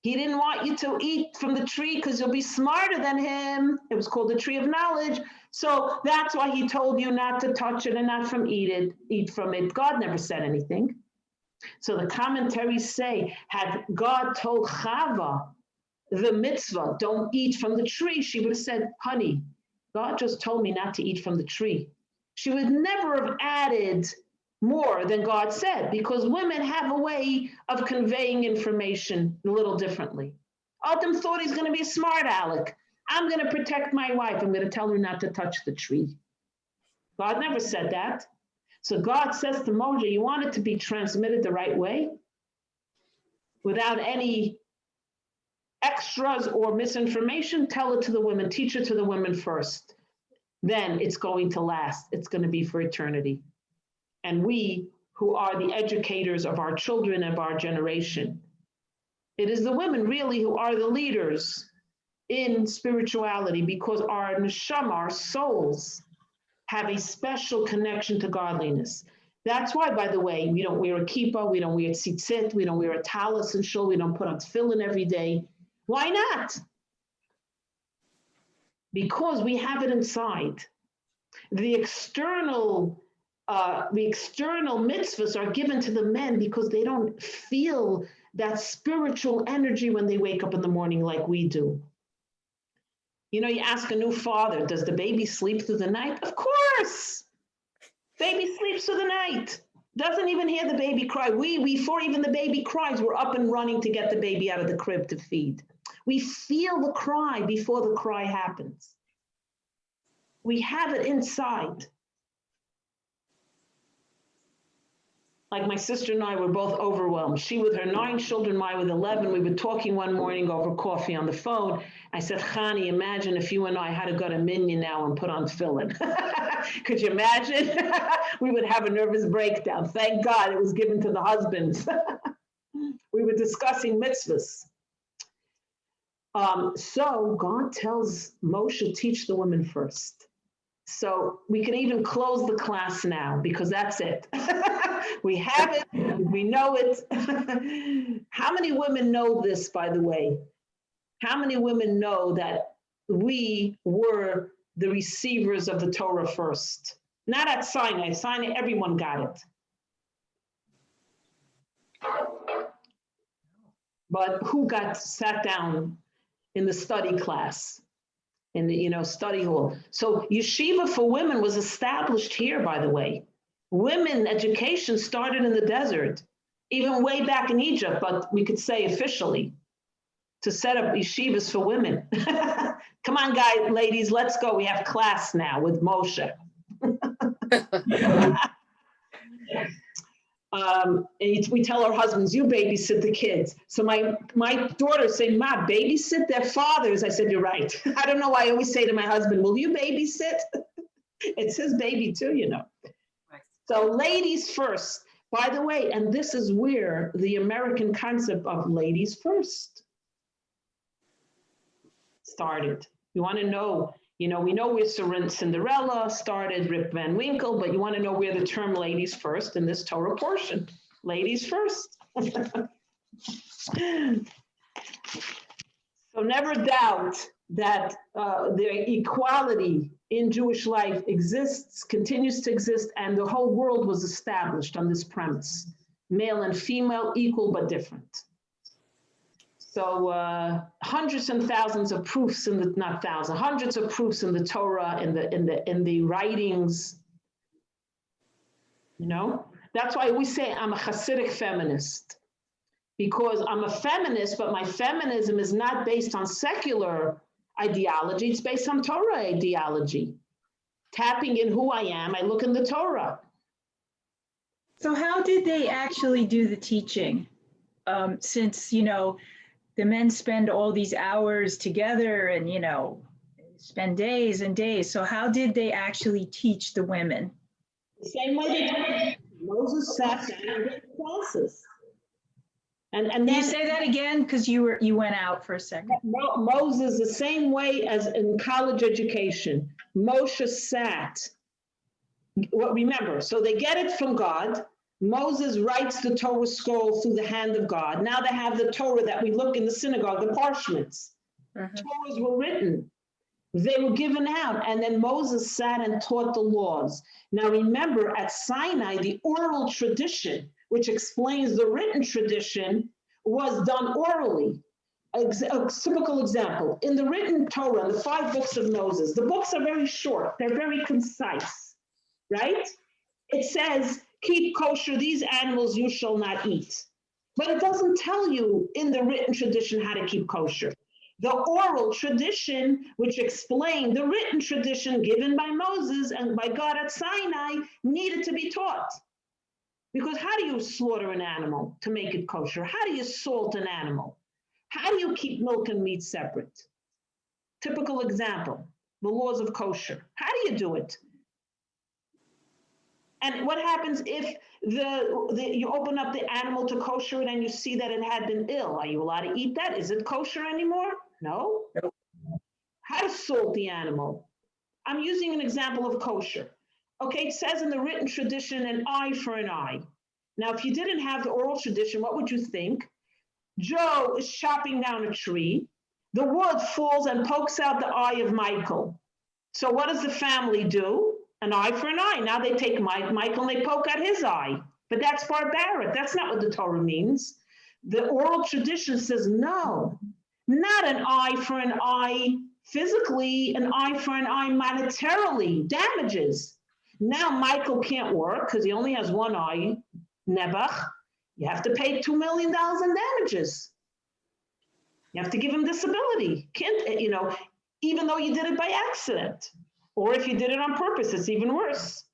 He didn't want you to eat from the tree because you'll be smarter than him. It was called the tree of knowledge. So that's why he told you not to touch it and not from eat from it. God never said anything. So the commentaries say, had God told Chava the mitzvah, don't eat from the tree, she would have said, honey, God just told me not to eat from the tree. She would never have added more than God said, because women have a way of conveying information a little differently. Adam thought he's going to be a smart aleck. I'm going to protect my wife. I'm going to tell her not to touch the tree. God never said that. So God says to Moshe, you want it to be transmitted the right way without any extras or misinformation? Tell it to the women, teach it to the women first. Then it's going to last. It's going to be for eternity. And we, who are the educators of our children, of our generation, it is the women really who are the leaders in spirituality, because our neshama, our souls, have a special connection to godliness. That's why, by the way, we don't wear a kippah, we don't wear tzitzit, we don't wear a talis and shul, we don't put on tefillin every day. Why not? Because we have it inside. The external mitzvahs are given to the men because they don't feel that spiritual energy when they wake up in the morning like we do. You know, you ask a new father, does the baby sleep through the night? Of course. Baby sleeps through the night. Doesn't even hear the baby cry. Before even the baby cries, we're up and running to get the baby out of the crib to feed. We feel the cry before the cry happens. We have it inside. Like my sister and I were both overwhelmed. She with her 9 children, I with 11. We were talking one morning over coffee on the phone. I said, Chani, imagine if you and I had to go to Minyan now and put on tefillin. Could you imagine? We would have a nervous breakdown. Thank God it was given to the husbands. We were discussing mitzvahs. So God tells Moshe, teach the women first. So we can even close the class now because that's it. We have it, we know it. How many women know this, by the way? How many women know that we were the receivers of the Torah first? Not at Sinai. Sinai, everyone got it. But who sat down in the study class? In the study hall. So yeshiva for women was established here, by the way. Women education started in the desert, even way back in Egypt, but we could say officially, to set up yeshivas for women. Come on, guys, ladies, let's go. We have class now with Moshe. We tell our husbands, you babysit the kids. So my daughters say, Ma, babysit their fathers. I said, you're right. I don't know why I always say to my husband, will you babysit? It's his baby too, you know. Right. So ladies first, by the way, and this is where the American concept of ladies first started. You want to know, we know where Cinderella started, Rip Van Winkle, but you want to know where the term ladies first in this Torah portion. Ladies first. So never doubt that the equality in Jewish life exists, continues to exist, and the whole world was established on this premise. Male and female, equal but different. So hundreds and thousands of proofs hundreds of proofs in the Torah, in the writings. That's why we say I'm a Hasidic feminist, because I'm a feminist, but my feminism is not based on secular ideology. It's based on Torah ideology. Tapping in who I am, I look in the Torah. So how did they actually do the teaching? Since, the men spend all these hours together and, spend days and days. So how did they actually teach the women? The same way they did Moses sat down and gave classes. And Can then you say that again? Because you went out for a second. Moses, the same way as in college education, Moshe sat. Well, remember, so they get it from God. Moses writes the Torah scroll through the hand of God. Now they have the Torah that we look in the synagogue, the parchments. Torahs were written. They were given out, and then Moses sat and taught the laws. Now remember, at Sinai, the oral tradition, which explains the written tradition, was done orally. A typical example, in the written Torah, in the 5 books of Moses, the books are very short, they're very concise, right? It says, keep kosher, these animals you shall not eat. But it doesn't tell you in the written tradition how to keep kosher. The oral tradition, which explained the written tradition given by Moses and by God at Sinai, needed to be taught. Because how do you slaughter an animal to make it kosher? How do you salt an animal? How do you keep milk and meat separate? Typical example, the laws of kosher. How do you do it? And what happens if you open up the animal to kosher it and you see that it had been ill? Are you allowed to eat that? Is it kosher anymore? No. Nope. How to salt the animal? I'm using an example of kosher. Okay, it says in the written tradition, an eye for an eye. Now, if you didn't have the oral tradition, what would you think? Joe is chopping down a tree. The wood falls and pokes out the eye of Michael. So what does the family do? An eye for an eye. Now they take Michael and they poke out his eye. But that's barbaric. That's not what the Torah means. The oral tradition says no, not an eye for an eye physically, an eye for an eye monetarily, damages. Now Michael can't work because he only has one eye, Nebuch. You have to pay $2 million in damages. You have to give him disability. Can't, even though you did it by accident. Or if you did it on purpose, it's even worse.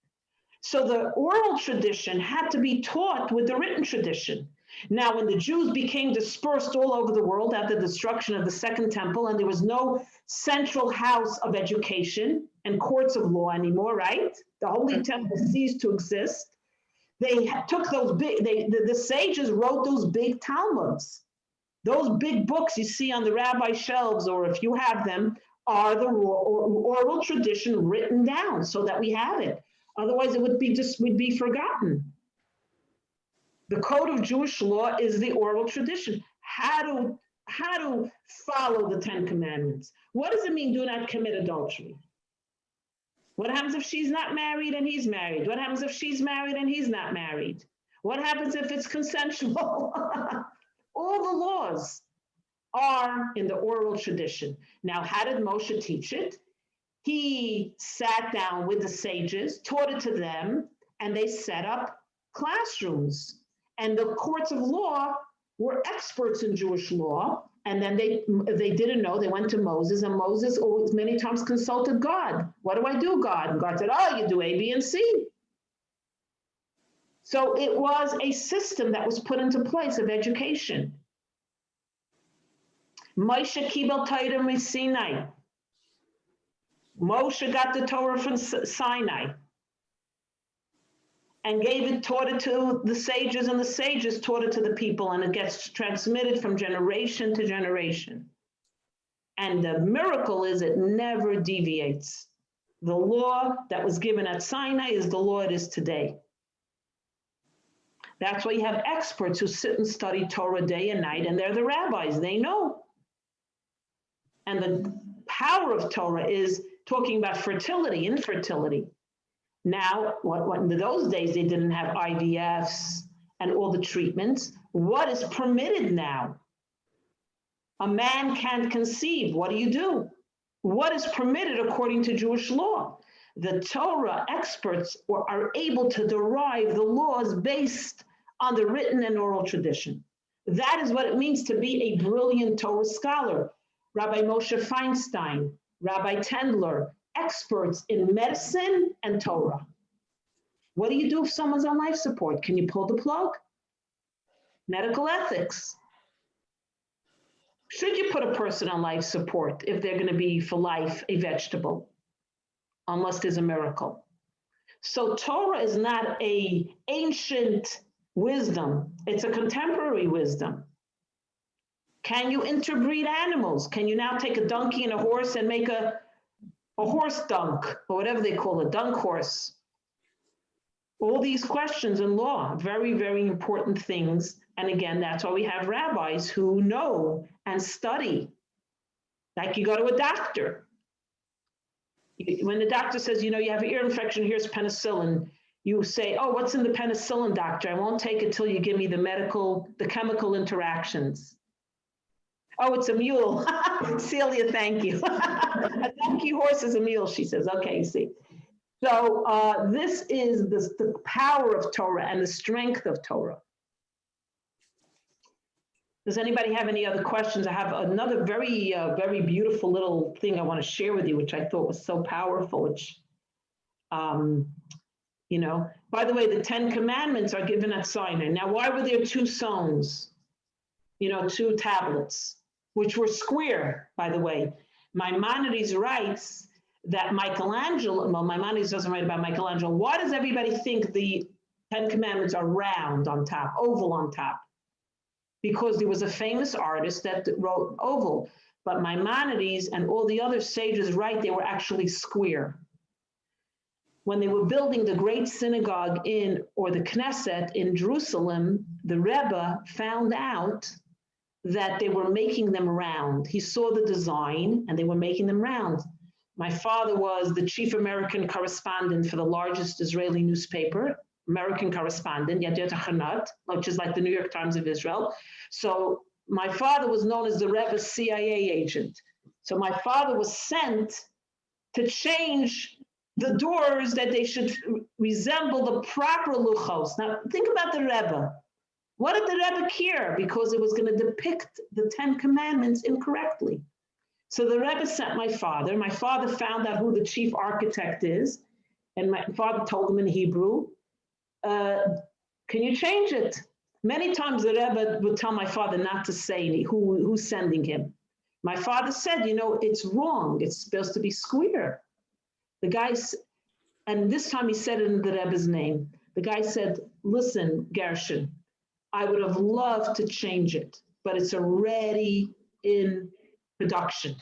So the oral tradition had to be taught with the written tradition. Now, when the Jews became dispersed all over the world after the destruction of the Second Temple, and there was no central house of education and courts of law anymore, right? The Holy Temple ceased to exist. They took those the sages wrote those big Talmuds. Those big books you see on the rabbi shelves, or if you have them, are the oral tradition written down so that we have it. Otherwise, it would be forgotten. The code of Jewish law is the oral tradition. How to follow the 10 commandments. What does it mean, do not commit adultery? What happens if she's not married and he's married? What happens if she's married and he's not married? What happens if it's consensual? All the laws are in the oral tradition. Now, how did Moshe teach it? He sat down with the sages, taught it to them, and they set up classrooms. And the courts of law were experts in Jewish law. And then they didn't know, they went to Moses, and Moses always many times consulted God. What do I do, God? And God said, oh, you do A, B, and C. So it was a system that was put into place of education. Moshe kibel Torah from Sinai. Moshe got the Torah from Sinai and taught it to the sages, and the sages taught it to the people, and it gets transmitted from generation to generation. And the miracle is it never deviates. The law that was given at Sinai is the law it is today. That's why you have experts who sit and study Torah day and night, and they're the rabbis, they know. And the power of Torah is talking about fertility, infertility. Now, what in those days, they didn't have IVFs and all the treatments. What is permitted now? A man can't conceive. What do? What is permitted according to Jewish law? The Torah experts are able to derive the laws based on the written and oral tradition. That is what it means to be a brilliant Torah scholar. Rabbi Moshe Feinstein, Rabbi Tendler, experts in medicine and Torah. What do you do if someone's on life support? Can you pull the plug? Medical ethics. Should you put a person on life support if they're going to be for life a vegetable? Unless there's a miracle. So Torah is not a ancient wisdom. It's a contemporary wisdom. Can you interbreed animals? Can you now take a donkey and a horse and make a horse dunk, or whatever they call it, dunk horse? All these questions in law, very, very important things. And again, that's why we have rabbis who know and study. Like you go to a doctor. When the doctor says, you have an ear infection, here's penicillin, you say, oh, what's in the penicillin, doctor? I won't take it till you give me the chemical interactions. Oh, it's a mule. Celia, thank you. A donkey horse is a mule, she says. Okay, you see. So this is the power of Torah and the strength of Torah. Does anybody have any other questions? I have another very, very beautiful little thing I want to share with you, which I thought was so powerful, which, by the way, the 10 Commandments are given at Sinai. Now, why were there 2 stones? 2 tablets, which were square, by the way. Maimonides writes that Michelangelo, well, Maimonides doesn't write about Michelangelo. Why does everybody think the 10 Commandments are round on top, oval on top? Because there was a famous artist that wrote oval, but Maimonides and all the other sages write they were actually square. When they were building the great synagogue or the Knesset in Jerusalem, the Rebbe found out that they were making them round. He saw the design and they were making them round. My father was the chief American correspondent for the largest Israeli newspaper, American correspondent, Yadiot Achanot, which is like the New York Times of Israel. So my father was known as the Rebbe's CIA agent. So my father was sent to change the doors that they should resemble the proper luchos. Now think about the Rebbe. What did the Rebbe care? Because it was going to depict the 10 Commandments incorrectly. So the Rebbe sent my father. My father found out who the chief architect is. And my father told him in Hebrew, can you change it? Many times the Rebbe would tell my father not to say who's sending him. My father said, it's wrong. It's supposed to be square. The guy, and this time he said it in the Rebbe's name. The guy said, listen, Gershon, I would have loved to change it, but it's already in production.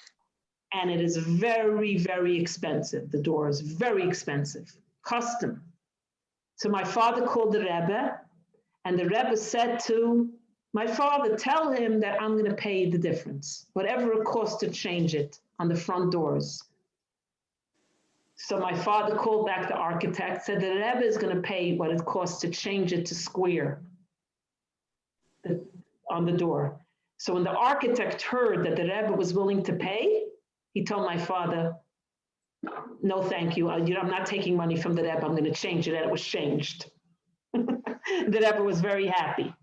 And it is very, very expensive. The door is very expensive, custom. So my father called the Rebbe, and the Rebbe said to my father, tell him that I'm going to pay the difference, whatever it costs to change it on the front doors. So my father called back the architect, said the Rebbe is going to pay what it costs to change it to square on the door. So when the architect heard that the Rebbe was willing to pay, he told my father, no, thank you. I'm not taking money from the Rebbe. I'm going to change it. And it was changed. The Rebbe was very happy.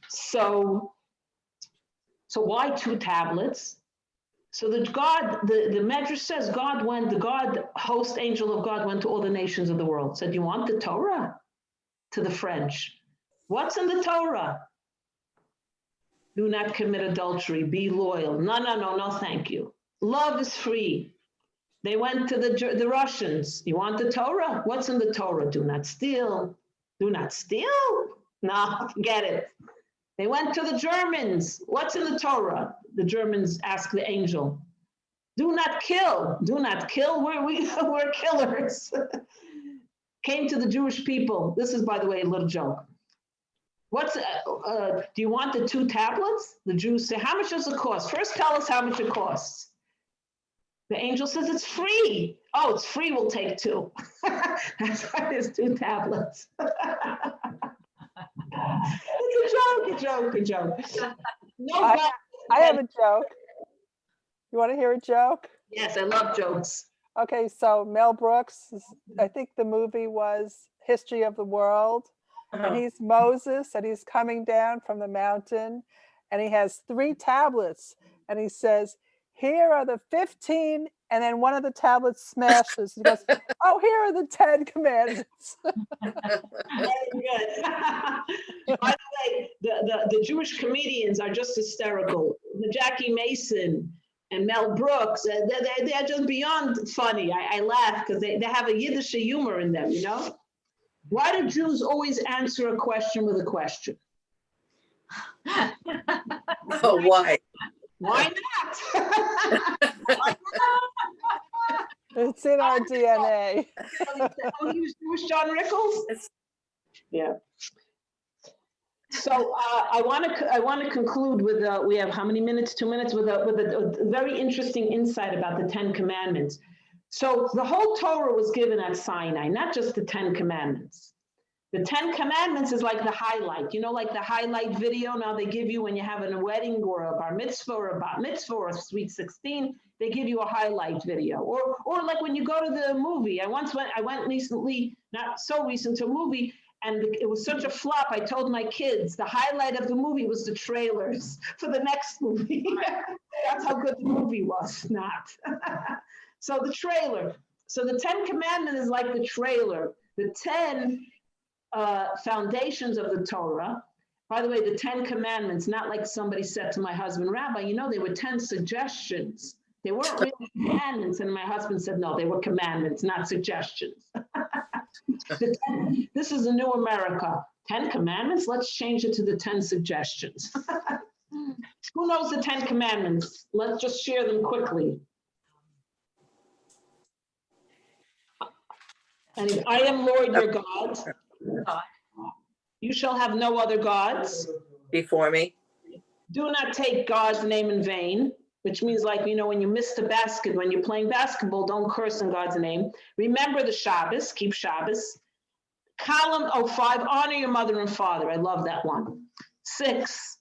So why 2 tablets? So that God, the Medrash says, the host angel of God went to all the nations of the world, said, you want the Torah? To the French. What's in the Torah? Do not commit adultery, be loyal. No, thank you. Love is free. They went to the Russians. You want the Torah? What's in the Torah? Do not steal. Do not steal? No, forget it. They went to the Germans. What's in the Torah? The Germans asked the angel. Do not kill. Do not kill. We're killers. Came to the Jewish people. This is, by the way, a little joke. Do you want the 2 tablets? The Jews say, how much does it cost? First tell us how much it costs. The angel says, it's free. Oh, it's free, we'll take 2. That's why there's 2 tablets. It's a joke. No, I have a joke. You want to hear a joke? Yes, I love jokes. Okay, so Mel Brooks, I think the movie was History of the World. And he's Moses, and he's coming down from the mountain, and he has 3 tablets, and he says, here are the 15, and then one of the tablets smashes. He goes, oh, here are the 10 commandments. Very good. By the way, the Jewish comedians are just hysterical. The Jackie Mason, and Mel Brooks, they're just beyond funny. I laugh because they have a Yiddish humor in them, you know? Why do Jews always answer a question with a question? Oh, why? Why not? It's in our DNA. Oh, he was John Rickles? Yeah. So I want to conclude with we have how many minutes? 2 minutes with a very interesting insight about the 10 Commandments. So the whole Torah was given at Sinai, not just the 10 Commandments. The 10 Commandments is like the highlight, you know, like the highlight video now they give you when you have a wedding or a bar mitzvah or a bat mitzvah or a sweet 16, they give you a highlight video. Or like when you go to the movie. I went recently, not so recent, to a movie, and it was such a flop. I told my kids the highlight of the movie was the trailers for the next movie. That's how good the movie was, not. So the trailer. So the 10 Commandments is like the trailer. The 10 foundations of the Torah. By the way, the 10 Commandments, not like somebody said to my husband, Rabbi, you know, they were 10 suggestions. They weren't really commandments. And my husband said, no, they were commandments, not suggestions. This is a new America. 10 Commandments, let's change it to the 10 suggestions. Who knows the 10 Commandments? Let's just share them quickly. And I am Lord your God. You shall have no other gods Before me. Do not take God's name in vain, which means, like, you know, when you miss the basket, when you're playing basketball, don't curse in God's name. Remember the Shabbos, keep Shabbos. Column 5, honor your mother and father. I love that one. 6,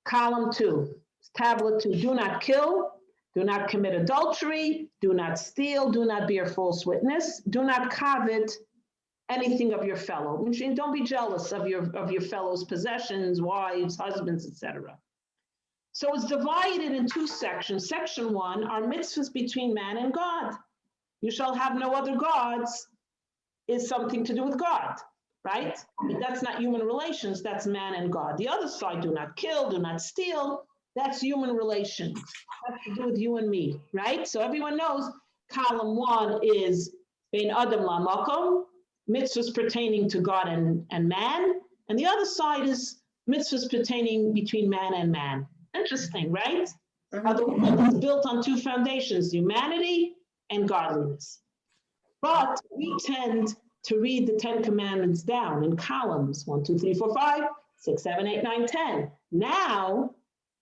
column 2, tablet 2, do not kill, do not commit adultery, do not steal, do not bear false witness, do not covet anything of your fellow. Which means don't be jealous of your fellow's possessions, wives, husbands, etc. So it's divided in 2 sections. Section 1 are mitzvahs between man and God. You shall have no other gods is something to do with God, right? But that's not human relations, that's man and God. The other side, do not kill, do not steal, that's human relations. That's to do with you and me, right? So everyone knows column 1 is Bein Adam LaMakom, mitzvahs pertaining to God and man. And the other side is mitzvahs pertaining between man and man. Interesting, right? The world is built on 2 foundations, humanity and godliness. But we tend to read the 10 Commandments down in columns, 1, 2, 3, 4, 5, 6, 7, 8, 9, 10. Now,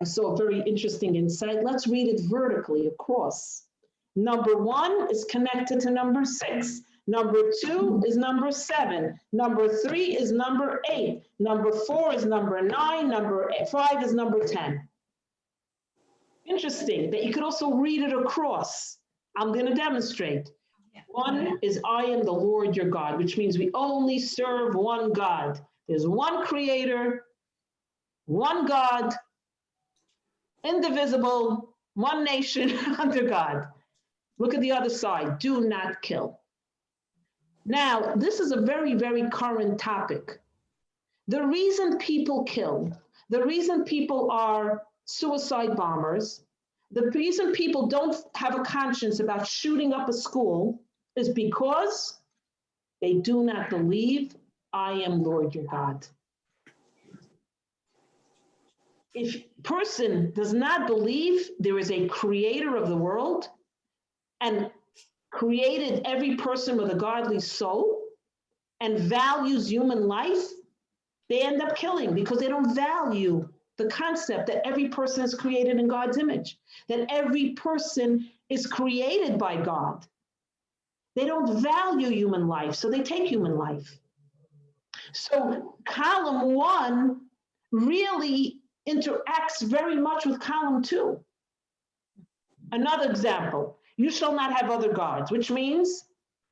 I saw a very interesting insight. Let's read it vertically across. Number 1 is connected to number 6. Number 2 is number 7. Number 3 is number 8. Number 4 is number 9. Number 5 is number 10. Interesting that you could also read it across. I'm going to demonstrate. 1 is I am the Lord your God, which means we only serve one God. There's one creator, one God, indivisible, one nation under God. Look at the other side. Do not kill. Now, this is a very, very current topic. The reason people kill, the reason people are suicide bombers, the reason people don't have a conscience about shooting up a school is because they do not believe I am Lord your God. If a person does not believe there is a creator of the world and created every person with a godly soul and values human life, they end up killing because they don't value the concept that every person is created in God's image, that every person is created by God. They don't value human life, so they take human life. So column 1 really interacts very much with column 2. Another example, you shall not have other gods, which means,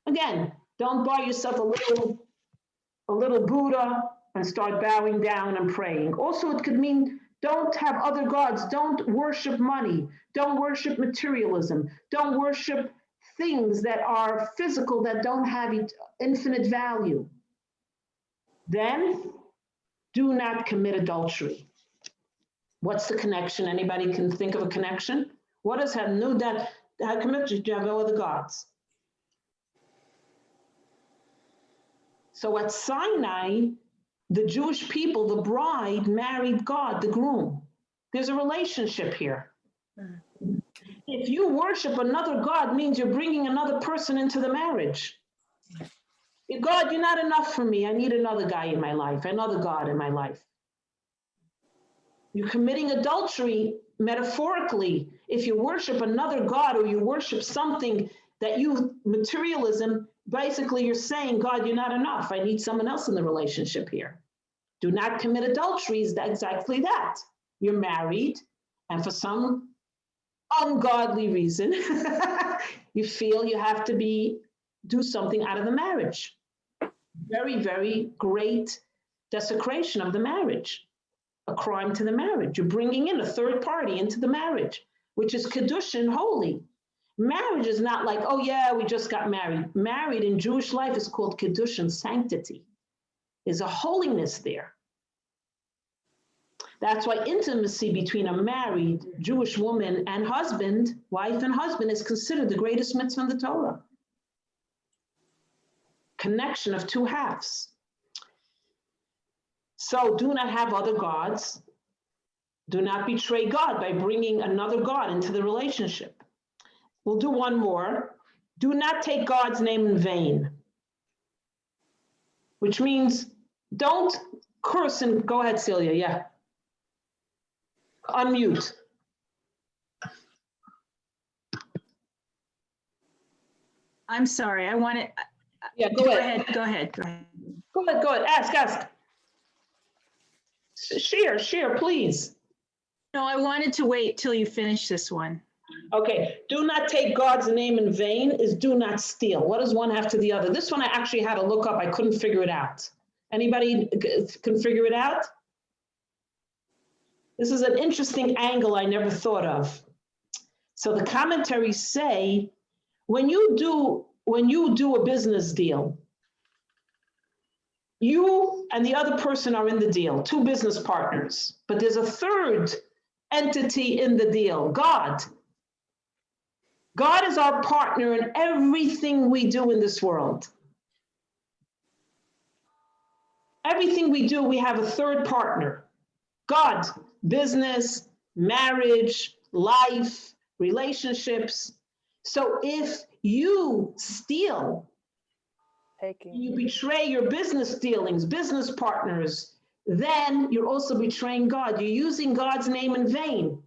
again, don't buy yourself a little Buddha and start bowing down and praying. Also, it could mean don't have other gods, don't worship money, don't worship materialism, don't worship things that are physical that don't have infinite value. Then, do not commit adultery. What's the connection? Anybody can think of a connection? What does have no that how committed to have no other gods? So at Sinai, the Jewish people, the bride married God, the groom. There's a relationship here. If you worship another God, means you're bringing another person into the marriage. God, you're not enough for me. I need another guy in my life, another God in my life. You're committing adultery metaphorically. If you worship another God or you worship something that materialism, basically you're saying, God, you're not enough. I need someone else in the relationship here. Do not commit adultery is exactly that. You're married, and for some ungodly reason, you feel you have to do something out of the marriage. Very, very great desecration of the marriage. A crime to the marriage. You're bringing in a third party into the marriage, which is kedushin, holy. Marriage is not like, oh yeah, we just got married. Married in Jewish life is called kedushin, sanctity. There's a holiness there. That's why intimacy between a married Jewish woman and husband, wife and husband, is considered the greatest mitzvah in the Torah. Connection of two halves. So do not have other gods. Do not betray God by bringing another God into the relationship. We'll do one more. Do not take God's name in vain, which means don't curse and go ahead, Celia. Yeah. Unmute. I'm sorry, I want to. Yeah, Go ahead. Go ahead. Go ahead. Ask. Share, please. No, I wanted to wait till you finish this one. Okay, do not take God's name in vain is do not steal. What does one have to the other? This one I actually had to look up. I couldn't figure it out. Anybody can figure it out? This is an interesting angle I never thought of. So the commentaries say, when you do a business deal, you and the other person are in the deal, two business partners, but there's a third entity in the deal, God. God is our partner in everything we do in this world. Everything we do, we have a third partner. God, business, marriage, life, relationships. So if you steal, you betray your business dealings, business partners, then you're also betraying God. You're using God's name in vain.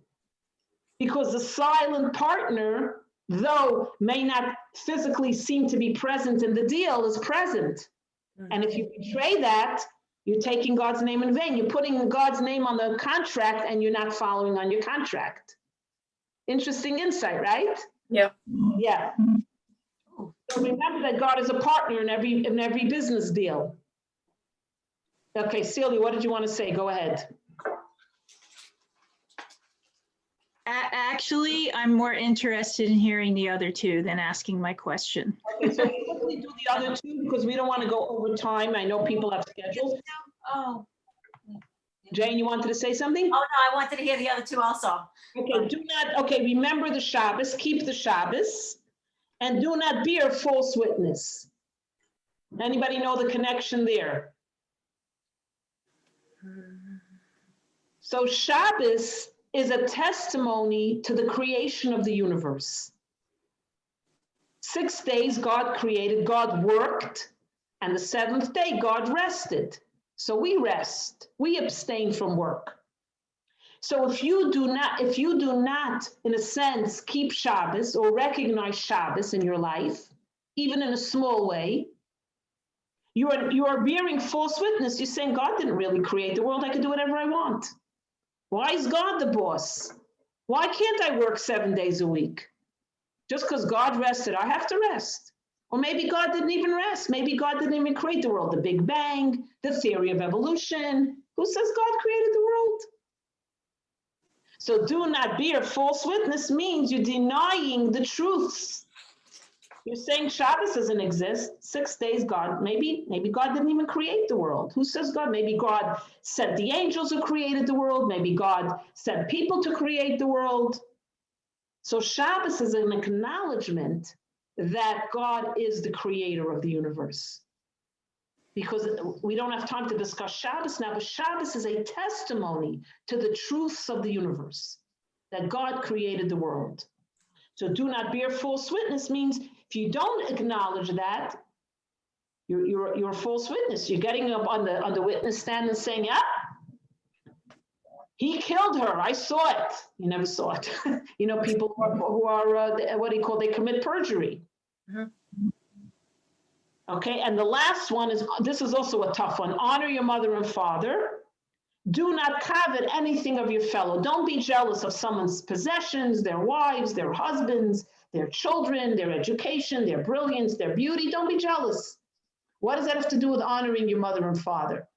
Because the silent partner, though may not physically seem to be present in the deal, is present. And if you betray that, you're taking God's name in vain. You're putting God's name on the contract and you're not following on your contract. Interesting insight, right? Yeah. Yeah. So remember that God is a partner in every business deal. Okay, Celia, what did you want to say? Go ahead. Actually, I'm more interested in hearing the other two than asking my question. Okay, so we'll quickly do the other two because we don't want to go over time. I know people have schedules. Oh, Jane, you wanted to say something? oh no, I wanted to hear the other two also. Okay, remember the Shabbos, keep the Shabbos, and do not bear false witness. Anybody know the connection there? So Shabbos is a testimony to the creation of the universe. 6 days God created, God worked, and the seventh day God rested. So we rest, we abstain from work. So if you do not, in a sense, keep Shabbos or recognize Shabbos in your life, even in a small way, you are bearing false witness. You're saying God didn't really create the world. I can do whatever I want. Why is God the boss? Why can't I work 7 days a week? Just because God rested, I have to rest. Or maybe God didn't even rest. Maybe God didn't even create the world. The Big Bang, the theory of evolution. Who says God created the world? So do not bear false witness means you're denying the truths. You're saying Shabbos doesn't exist. 6 days, God, maybe God didn't even create the world. Who says God? Maybe God sent the angels who created the world. Maybe God sent people to create the world. So Shabbos is an acknowledgement that God is the creator of the universe. Because we don't have time to discuss Shabbos now, but Shabbos is a testimony to the truths of the universe, that God created the world. So do not bear false witness means if you don't acknowledge that, you're a false witness. You're getting up on the witness stand and saying, yeah, he killed her. I saw it. You never saw it. You know, people who are what do you call? They commit perjury. Mm-hmm. Okay, and the last one is, this is also a tough one. Honor your mother and father. Do not covet anything of your fellow. Don't be jealous of someone's possessions, their wives, their husbands, their children, their education, their brilliance, their beauty. Don't be jealous. What does that have to do with honoring your mother and father?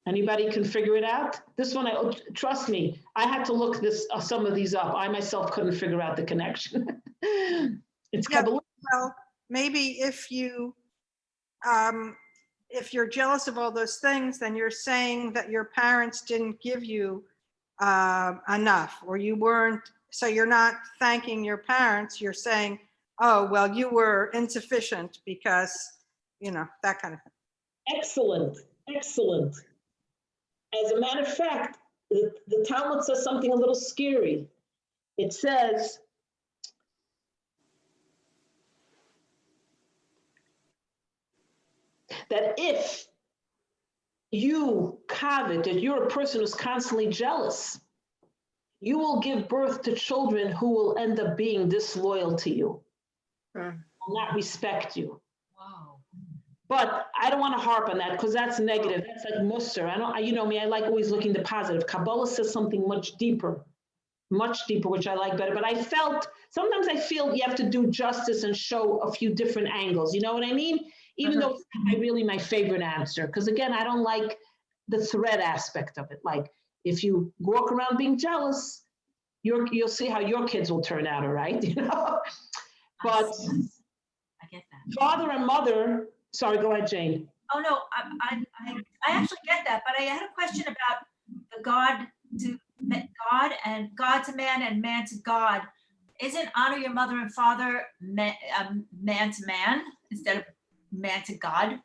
Anybody can figure it out? This one, trust me, I had to look some of these up. I myself couldn't figure out the connection. It's Yeah, Kabbalah. well, maybe if you're jealous of all those things, then you're saying that your parents didn't give you enough, or you weren't, so you're not thanking your parents. You're saying, oh, well, you were insufficient because, you know, that kind of thing. Excellent, excellent. As a matter of fact, the Talmud says something a little scary. It says, that if you covet, that you're a person who's constantly jealous, you will give birth to children who will end up being disloyal to you, will not respect you. Wow. But I don't want to harp on that because that's negative. That's like Musar. You know me, I like always looking to positive. Kabbalah says something much deeper, which I like better. But sometimes I feel you have to do justice and show a few different angles. You know what I mean? Even though it's not really my favorite answer. Because again, I don't like the threat aspect of it. Like if you walk around being jealous, you'll see how your kids will turn out, all right? You know? But I get that. Father and mother, sorry, go ahead, Jane. Oh, no, I actually get that, but I had a question about the God and God to man and man to God. Isn't honor your mother and father man to man instead of man to God?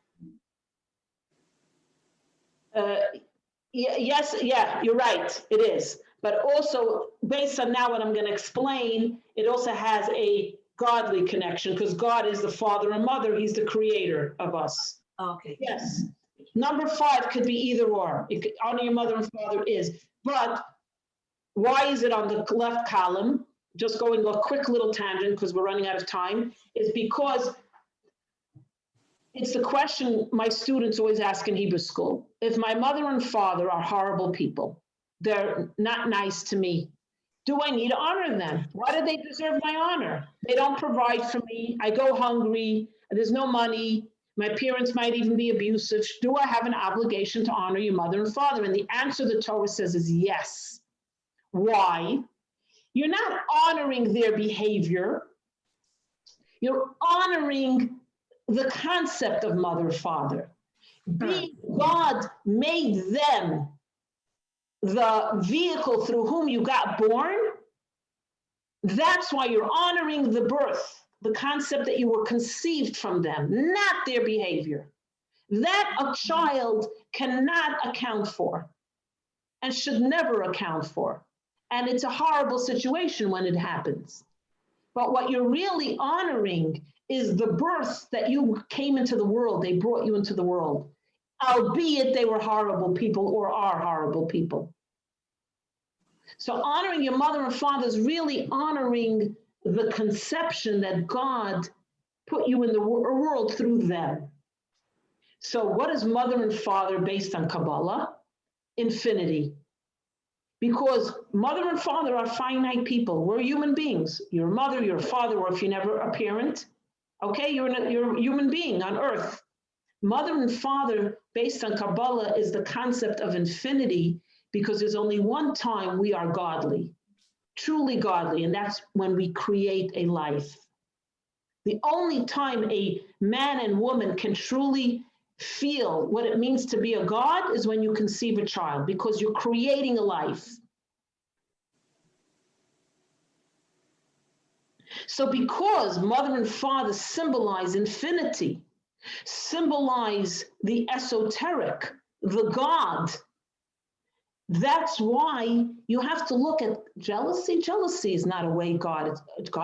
Yes, yeah, you're right, it is. But also, based on now what I'm going to explain, it also has a godly connection because God is the father and mother. He's the creator of us. Okay. Yes. Number 5 could be either or. It could, honor your mother and father is. But why is it on the left column? Just going a quick little tangent because we're running out of time, is because it's the question my students always ask in Hebrew school. If my mother and father are horrible people, they're not nice to me, do I need to honor them? Why do they deserve my honor? They don't provide for me. I go hungry. There's no money. My parents might even be abusive. Do I have an obligation to honor your mother and father? And the answer the Torah says is yes. Why? You're not honoring their behavior. You're honoring the concept of mother and father. Being God made them the vehicle through whom you got born. That's why you're honoring the birth, the concept that you were conceived from them, not their behavior. That a child cannot account for and should never account for. And it's a horrible situation when it happens. But what you're really honoring is the birth that you came into the world. They brought you into the world, albeit they were horrible people or are horrible people. So honoring your mother and father is really honoring the conception that God put you in the world through them. So what is mother and father based on Kabbalah? Infinity. Because mother and father are finite people. We're human beings. You're a mother, you're a father, or if you're never a parent, okay, you're a human being on earth. Mother and father, based on Kabbalah, is the concept of infinity because there's only one time we are godly, truly godly, and that's when we create a life. The only time a man and woman can truly feel what it means to be a God is when you conceive a child, because you're creating a life. So because mother and father symbolize infinity, symbolize the esoteric, the God, that's why you have to look at jealousy. Jealousy is not a way God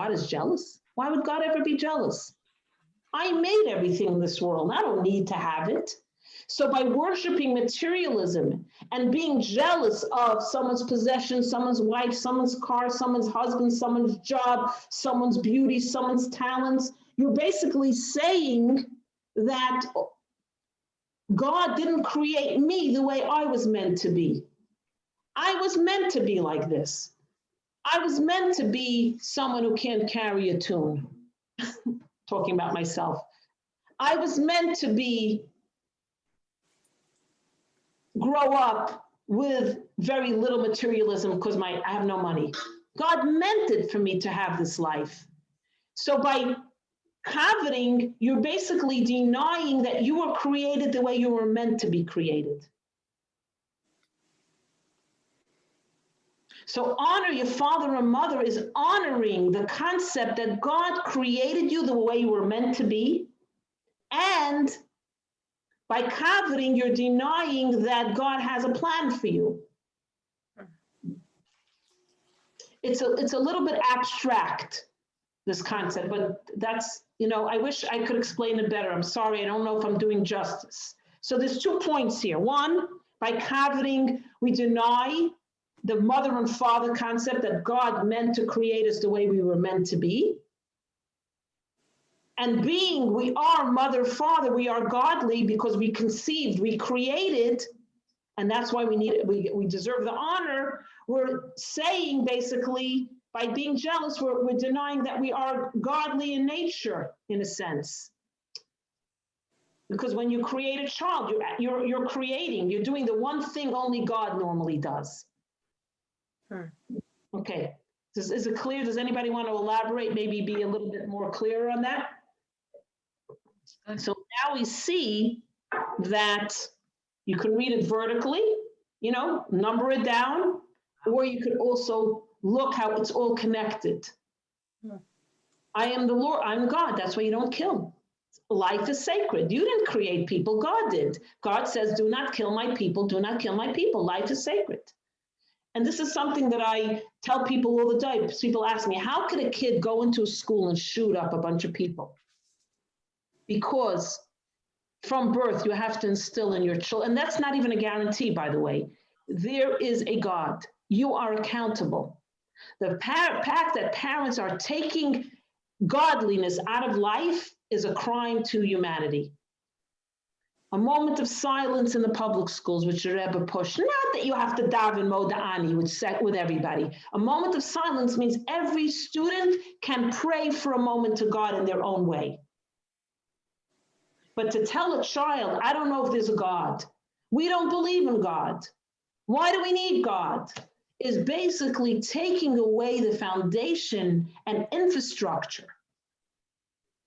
is jealous. Why would God ever be jealous? I made everything in this world. I don't need to have it. So by worshiping materialism and being jealous of someone's possession, someone's wife, someone's car, someone's husband, someone's job, someone's beauty, someone's talents, you're basically saying that God didn't create me the way I was meant to be. I was meant to be like this. I was meant to be someone who can't carry a tune. Talking about myself. I was meant to grow up with very little materialism because I have no money. God meant it for me to have this life. So by coveting, you're basically denying that you were created the way you were meant to be created. So honor your father and mother is honoring the concept that God created you the way you were meant to be. And by coveting, you're denying that God has a plan for you. It's a little bit abstract, this concept, but that's, I wish I could explain it better. I'm sorry, I don't know if I'm doing justice. So there's 2 points here. One, by coveting, we deny the mother and father concept that God meant to create us the way we were meant to be. And being we are mother, father, we are godly because we conceived, we created, and that's why we deserve the honor. We're saying basically by being jealous, we're denying that we are godly in nature, in a sense. Because when you create a child, you're creating, you're doing the one thing only God normally does. Okay, is it clear? Does anybody want to elaborate, maybe be a little bit more clear on that? So now we see that you can read it vertically, number it down, or you could also look how it's all connected. I am the Lord, I'm God, that's why you don't kill. Life is sacred. You didn't create people, God did. God says, do not kill my people, do not kill my people. Life is sacred. And this is something that I tell people all the time. People ask me, how could a kid go into a school and shoot up a bunch of people? Because from birth, you have to instill in your children, and that's not even a guarantee, by the way. There is a God. You are accountable. The fact that parents are taking godliness out of life is a crime to humanity. A moment of silence in the public schools, which the Rebbe pushed. Not that you have to daven moda'ani with everybody. A moment of silence means every student can pray for a moment to God in their own way. But to tell a child, I don't know if there's a God. We don't believe in God. Why do we need God? Is basically taking away the foundation and infrastructure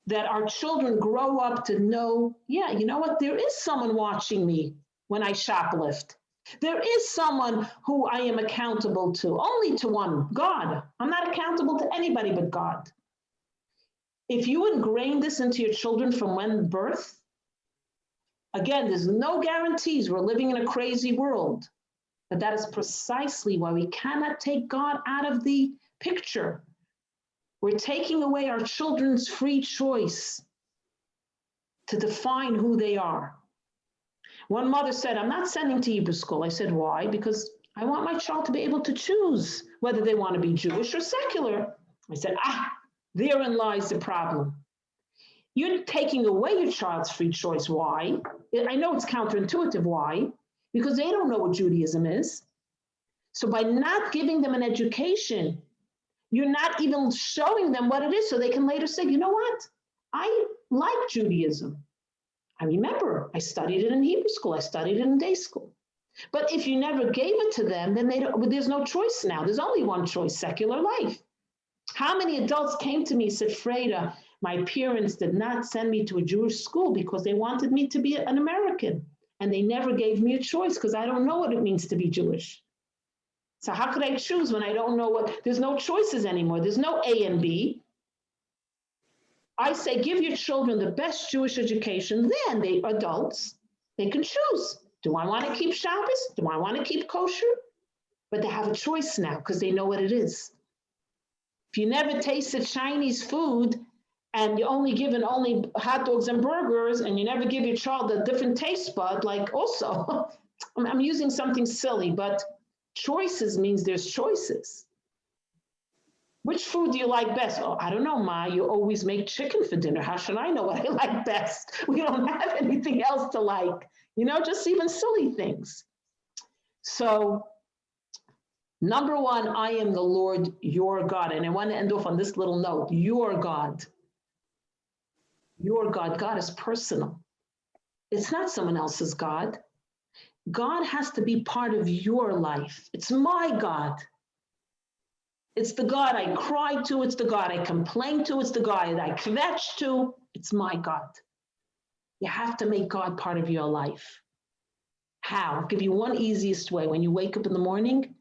that our children grow up to know, yeah, you know what? There is someone watching me when I shoplift. There is someone who I am accountable to, only to one, God. I'm not accountable to anybody but God. If you ingrain this into your children from birth, again, there's no guarantees. We're living in a crazy world. But that is precisely why we cannot take God out of the picture. We're taking away our children's free choice to define who they are. One mother said, I'm not sending to Hebrew school. I said, why? Because I want my child to be able to choose whether they want to be Jewish or secular. I said, therein lies the problem. You're taking away your child's free choice. Why? I know it's counterintuitive. Why? Because they don't know what Judaism is. So by not giving them an education, you're not even showing them what it is so they can later say, you know what? I like Judaism. I remember I studied it in Hebrew school. I studied it in day school. But if you never gave it to them, then there's no choice now. There's only one choice, secular life. How many adults came to me and said, Freida, my parents did not send me to a Jewish school because they wanted me to be an American. And they never gave me a choice because I don't know what it means to be Jewish. So how could I choose when I don't know there's no choices anymore. There's no A and B. I say, give your children the best Jewish education, then they adults, they can choose. Do I want to keep Shabbos? Do I want to keep kosher? But they have a choice now because they know what it is. If you never tasted Chinese food and you're only given only hot dogs and burgers and you never give your child a different taste bud, like also, I'm using something silly, but choices means there's choices. Which food do you like best? Oh, I don't know, Ma. You always make chicken for dinner. How should I know what I like best? We don't have anything else to like, just even silly things. So, number one, I am the Lord, your God. And I want to end off on this little note, your God. Your God. God is personal. It's not someone else's God. God has to be part of your life. It's my God. It's the God I cry to. It's the God I complain to. It's the God I kvetch to. It's my God. You have to make God part of your life. How? I'll give you one easiest way. When you wake up in the morning,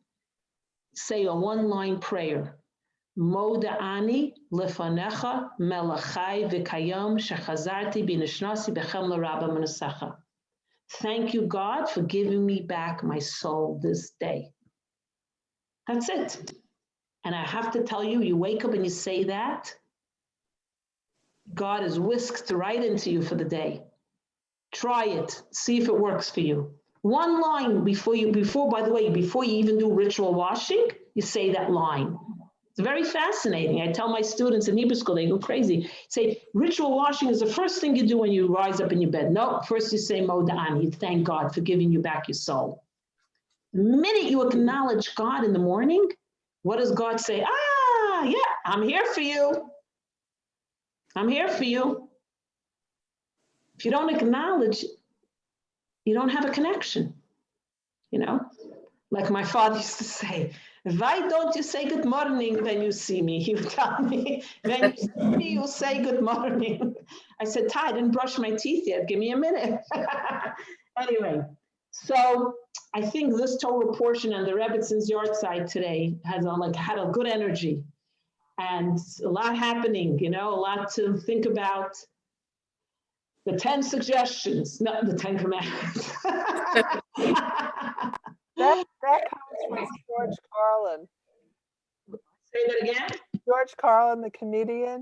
say a one-line prayer. Moda'ani lefanecha melachai v'kayom shechazarti b'nishnasi b'chem l'rabba menasecha. Thank you, God, for giving me back my soul this day. That's it. And I have to tell you, you wake up and you say that, God is whisked right into you for the day. Try it. See if it works for you. One line before you even do ritual washing, you say that line. It's very fascinating. I tell my students in Hebrew school, they go crazy. Say, ritual washing is the first thing you do when you rise up in your bed. No, first you say Moda'an. You thank God for giving you back your soul. The minute you acknowledge God in the morning, what does God say? Yeah, I'm here for you. I'm here for you. If you don't acknowledge, you don't have a connection. Like my father used to say, why don't you say good morning when you see me? He would tell me, when you see me, you say good morning. I said, Ty, I didn't brush my teeth yet. Give me a minute. Anyway, so I think this Torah portion and the Rebbitzins yard side today had a good energy and a lot happening, a lot to think about. The 10 suggestions, not the 10 commandments. That comes from George Carlin. Say that again? George Carlin, the comedian.